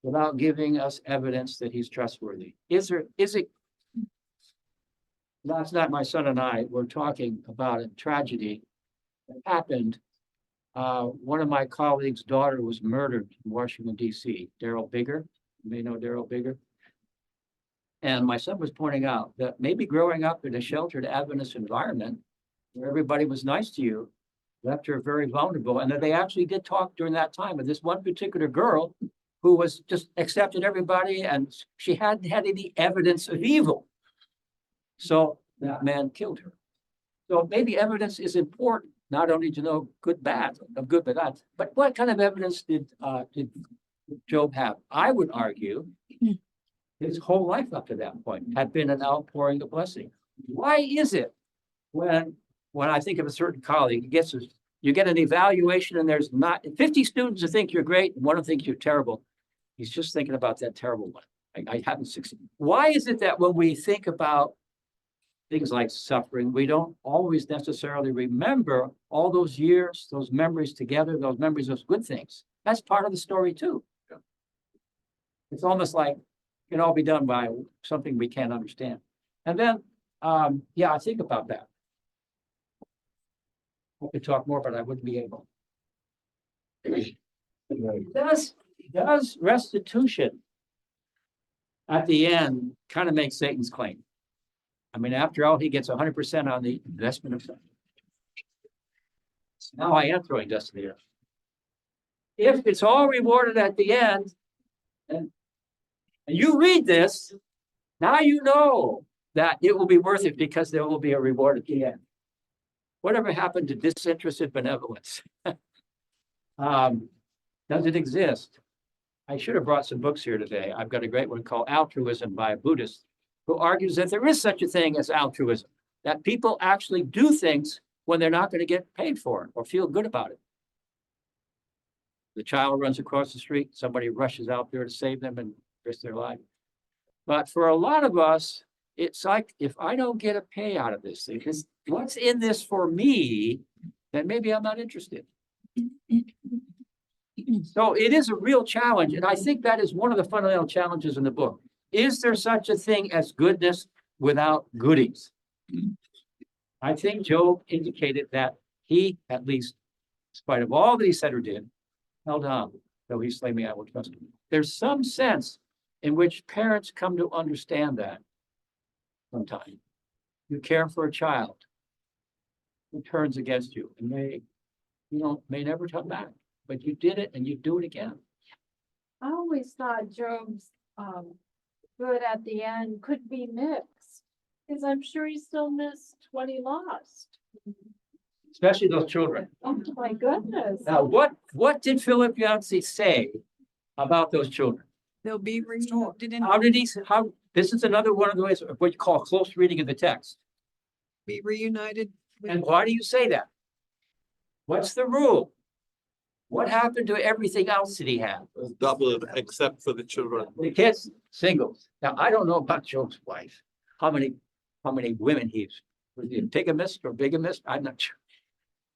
without giving us evidence that he's trustworthy? Is it? Last night, my son and I were talking about a tragedy that happened. One of my colleagues' daughter was murdered in Washington, D.C. Daryl Bigger. You may know Daryl Bigger. And my son was pointing out that maybe growing up in a sheltered Adventist environment where everybody was nice to you left her very vulnerable. And that they actually did talk during that time with this one particular girl who was just accepted everybody, and she hadn't had any evidence of evil. So that man killed her. So maybe evidence is important, not only to know good, bad, of good, bad, but what kind of evidence did Job have? I would argue his whole life up to that point had been an outpouring of blessing. Why is it when I think of a certain colleague, you get an evaluation and there's not 50 students who think you're great, and one who thinks you're terrible. He's just thinking about that terrible one. I haven't succeeded. Why is it that when we think about things like suffering, we don't always necessarily remember all those years, those memories together, those memories of good things? That's part of the story too. It's almost like it can all be done by something we can't understand. And then, I think about that. I could talk more, but I wouldn't be able. Does restitution at the end kind of make Satan's claim? I mean, after all, he gets 100% on the investment of something. Now I am throwing dust in the air. If it's all rewarded at the end, and you read this, now you know that it will be worth it because there will be a reward at the end. Whatever happened to disinterested benevolence? Does it exist? I should have brought some books here today. I've got a great one called Altruism by a Buddhist who argues that there is such a thing as altruism, that people actually do things when they're not going to get paid for it or feel good about it. The child runs across the street, somebody rushes out there to save them and risk their life. But for a lot of us, it's like, if I don't get a pay out of this thing, because what's in this for me, then maybe I'm not interested. So it is a real challenge. And I think that is one of the fundamental challenges in the book. Is there such a thing as goodness without goodies? I think Job indicated that he, at least, in spite of all that he said or did, held on. Though he slay me, I will trust him. There's some sense in which parents come to understand that sometimes. You care for a child who turns against you and may never come back, but you did it and you do it again. I always thought Job's good at the end could be mixed, because I'm sure he still missed what he lost. Especially those children. Oh my goodness. Now, what did Philip Yancey say about those children? They'll be restored. This is another one of the ways of what you call close reading of the text. Be reunited. And why do you say that? What's the rule? What happened to everything else that he had? Doubled except for the children. The kids, singles. Now, I don't know about Job's wife. How many women was he a bigamist or bigamist? I'm not sure.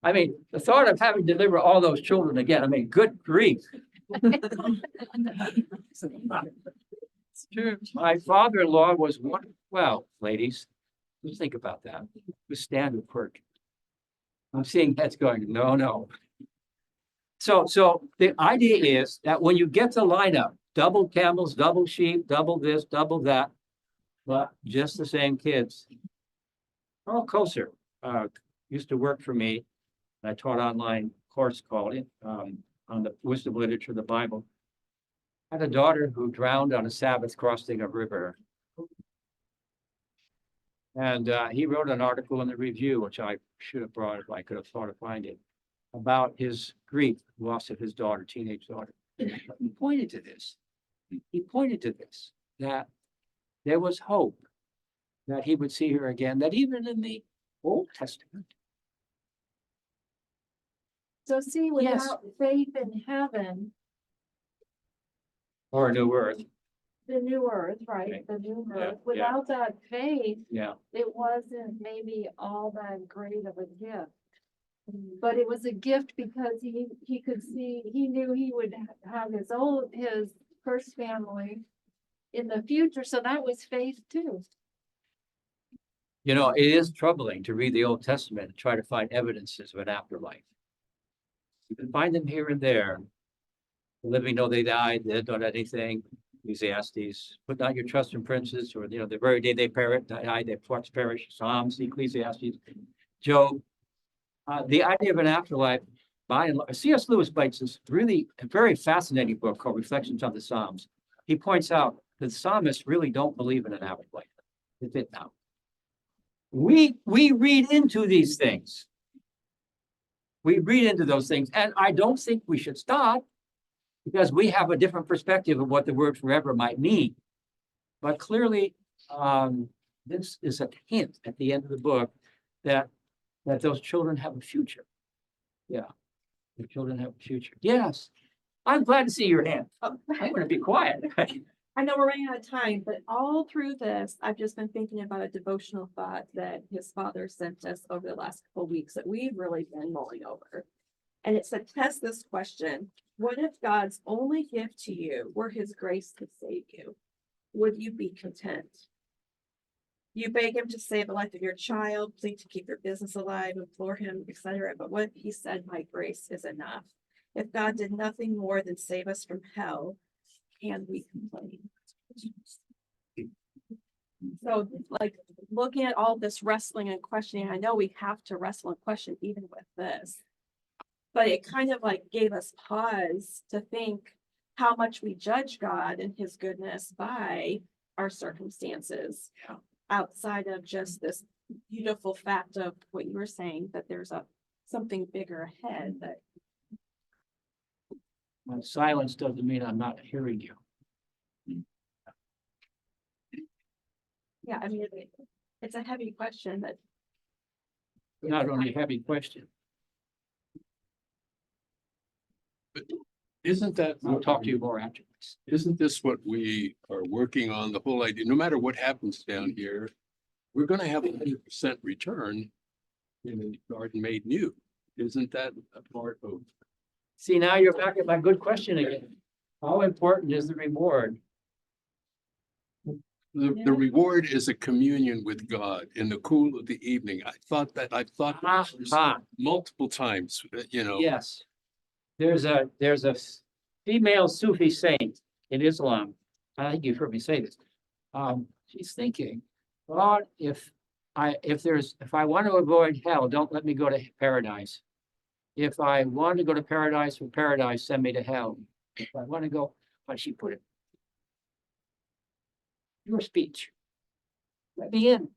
I mean, the thought of having to deliver all those children again, I mean, good grief. It's true. My father-in-law was one, well, ladies, just think about that. The standard quirk. I'm seeing heads going, no. So the idea is that when you get the lineup, double camels, double sheep, double this, double that, but just the same kids. Carl Koser used to work for me. I taught online course called on the wisdom literature of the Bible. I had a daughter who drowned on a Sabbath crossing a river. And he wrote an article in the review, which I should have brought if I could have thought of finding. about his grief, loss of his daughter, teenage daughter. He pointed to this. He pointed to this, that there was hope that he would see her again, that even in the Old Testament. So see, Yes. without faith in heaven, Or a new earth, the new earth, right, Right. the new Yeah, earth, without that faith, yeah. it wasn't maybe all that great of a gift. But it was a gift because he could see, he knew he would have his first family in the future, so that was faith too. You know, it is troubling to read the Old Testament and try to find evidences of an afterlife. You can find them here and there. The living know they died, they don't have anything. Ecclesiastes, put not your trust in princes, or, you know, the very day they died, their flocks perish. Psalms, Ecclesiastes, Job. The idea of an afterlife, by and large, C.S. Lewis writes this really a very fascinating book called Reflections on the Psalms. He points out that psalmists really don't believe in an afterlife. They did now. We read into these things. We read into those things, and I don't think we should stop because we have a different perspective of what the word forever might mean. But clearly, this is a hint at the end of the book that those children have a future. Yeah, the children have a future. Yes, I'm glad to see your hand. I'm going to be quiet. I know we're running out of time, but all through this, I've just been thinking about a devotional thought that his father sent us over the last couple of weeks that we've really been mulling over. And it said, test this question. What if God's only gift to you were his grace to save you? Would you be content? You beg him to save the life of your child, plead to keep your business alive, implore him, etc. But what if he said, my grace is enough? If God did nothing more than save us from hell, can we complain? So, like, looking at all this wrestling and questioning, I know we have to wrestle and question even with this. But it kind of like gave us pause to think how much we judge God and his goodness by our circumstances. Outside of just this beautiful fact of what you were saying, that there's something bigger ahead that. My silence doesn't mean I'm not hearing you. Yeah, I mean, it's a heavy question that. Not only a heavy question. Isn't that, I'll talk to you more after this. isn't this what we are working on, the whole idea, no matter what happens down here, we're gonna have 100% return in a garden made new. Isn't that a part of? See, now you're back at my good question again. How important is the reward? The reward is a communion with God in the cool of the evening. I've thought Ah, multiple times, you know. yes. There's a female Sufi saint in Islam. I think you've heard me say this. She's thinking, God, if I want to avoid hell, don't let me go to paradise. If I want to go to paradise, from paradise, send me to hell. If I want to go, how did she put it? Your speech. Let me in.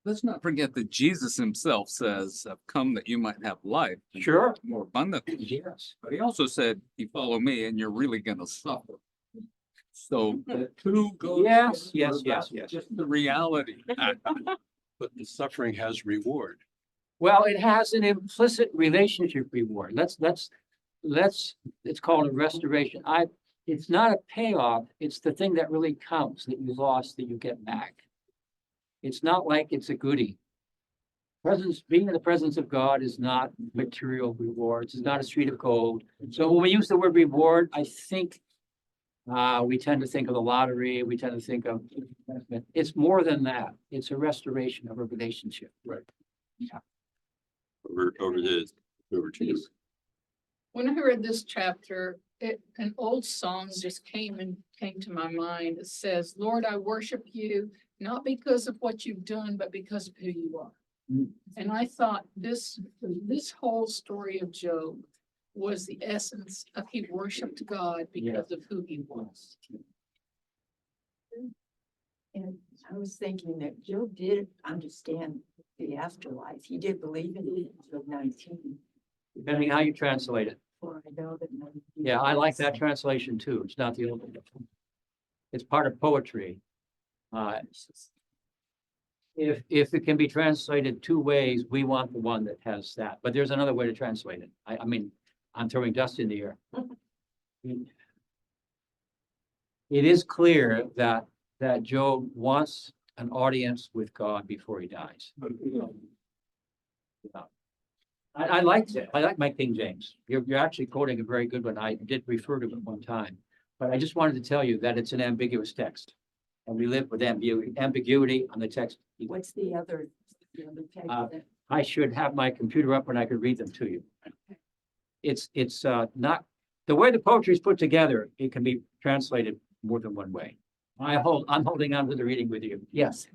Let's not forget that Jesus himself says, I've come that you might have life. and Sure. More abundantly. Yes. But he also said, you follow me and you're really gonna suffer. So the two go. Yes, together, yes, yes, that's yes. Just the reality. But the suffering has reward. Well, it has an implicit relationship reward. It's called a restoration. It's not a payoff. It's the thing that really counts that you lost that you get back. It's not like it's a goodie. Being in the presence of God is not material rewards. It's not a street of gold. So when we use the word reward, I think we tend to think of the lottery. We tend to think of, it's more than that. It's a restoration of a relationship. Right. Yeah. Over to you. When I read this chapter, an old song just came to my mind. It says, Lord, I worship you, not because of what you've done, but because of who you are. Mm. And I thought this whole story of Job was the essence of he worshiped God because of who he was. And I was thinking that Job did understand the afterlife. He did believe in it until 19. Depending how you translate it. For I know that. Yeah, I like that translation too. It's not the old one. It's part of poetry. If it can be translated two ways, we want the one that has that, but there's another way to translate it. I mean, I'm throwing dust in the air. It is clear that Job wants an audience with God before he dies. Yeah. I like that. I like my King James. You're actually quoting a very good one. I did refer to it one time, but I just wanted to tell you that it's an ambiguous text. And we live with ambiguity on the text. What's the other text that- I should have my computer up and I could read them to you. It's not, the way the poetry is put together, it can be translated more than one way. I'm holding on to the reading with you. Yes.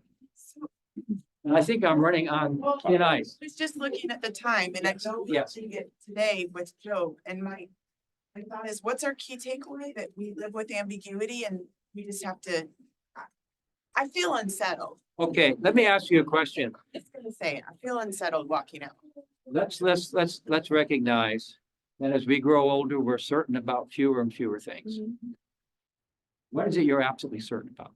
And I think I'm running on thin ice. I was just looking at the time and I don't Yes. see it today with Job and my thought is, what's our key takeaway? That we live with ambiguity and we just have to, I feel unsettled. Okay, let me ask you a question. Just gonna say, I feel unsettled walking out. Let's recognize that as we grow older, we're certain about fewer and fewer things. What is it you're absolutely certain about?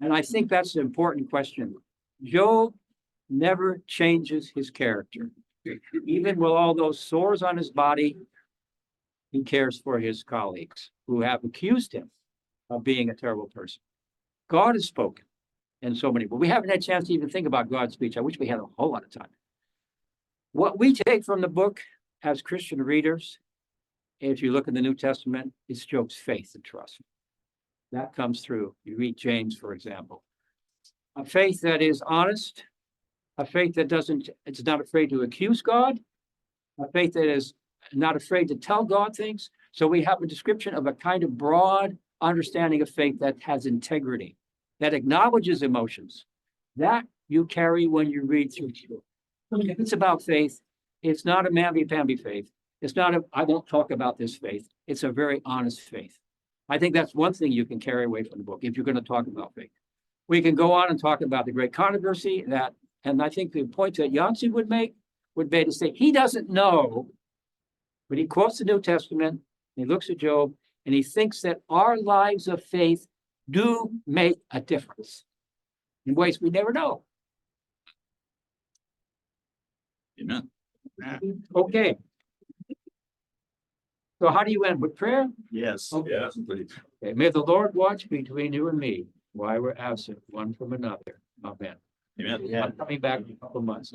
And I think that's an important question. Job never changes his character. Even with all those sores on his body, he cares for his colleagues who have accused him of being a terrible person. God has spoken in so many, but we haven't had a chance to even think about God's speech. I wish we had a whole lot of time. What we take from the book as Christian readers, if you look in the New Testament, is Job's faith and trust. That comes through. You read James, for example. A faith that is honest, a faith that it's not afraid to accuse God, a faith that is not afraid to tell God things. So we have a description of a kind of broad understanding of faith that has integrity, that acknowledges emotions. That you carry when you read through. If it's about faith, it's not a mamby-pamby faith. It's not I won't talk about this faith. It's a very honest faith. I think that's one thing you can carry away from the book if you're going to talk about faith. We can go on and talk about the great controversy and I think the point that Yancey would make would be to say he doesn't know, but he quotes the New Testament, he looks at Job, and he thinks that our lives of faith do make a difference in ways we never know. Amen. Okay. So how do you end? With prayer? Yes. Okay. Yes, please. Okay. May the Lord watch between you and me while we're absent one from another. Amen. Amen. I'm coming back in a couple of months.